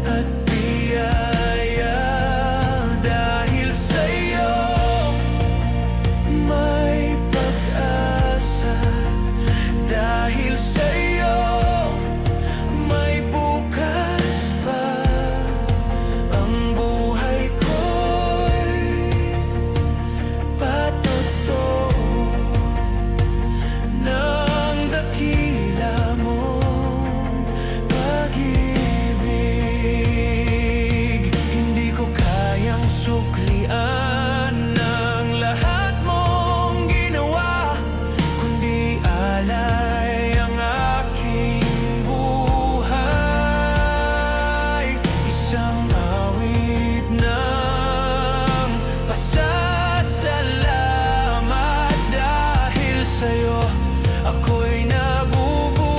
at biyaya. Dahil sa'yo may pag-asa. Dahil sa'yo may bukas pa. Ang buhay ko'y patotoo ng dakila mong pag-ibig. Hindi ko kayang suklian ang lahat mong ginawa, kundi alay ang aking buhay. Isang awit ng pasasalamat. Dahil sa'yo ako'y nabubuhay.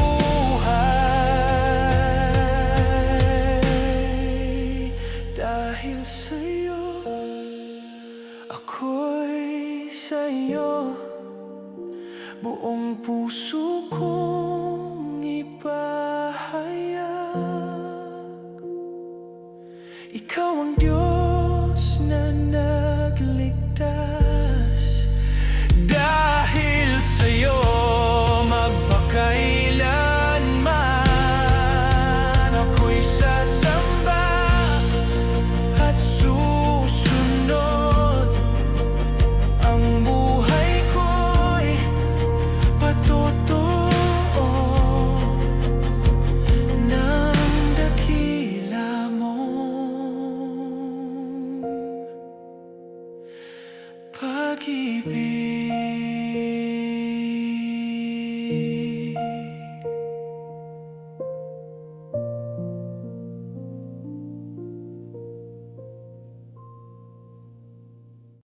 Dahil sa'yo ako'y sa'yo, buong puso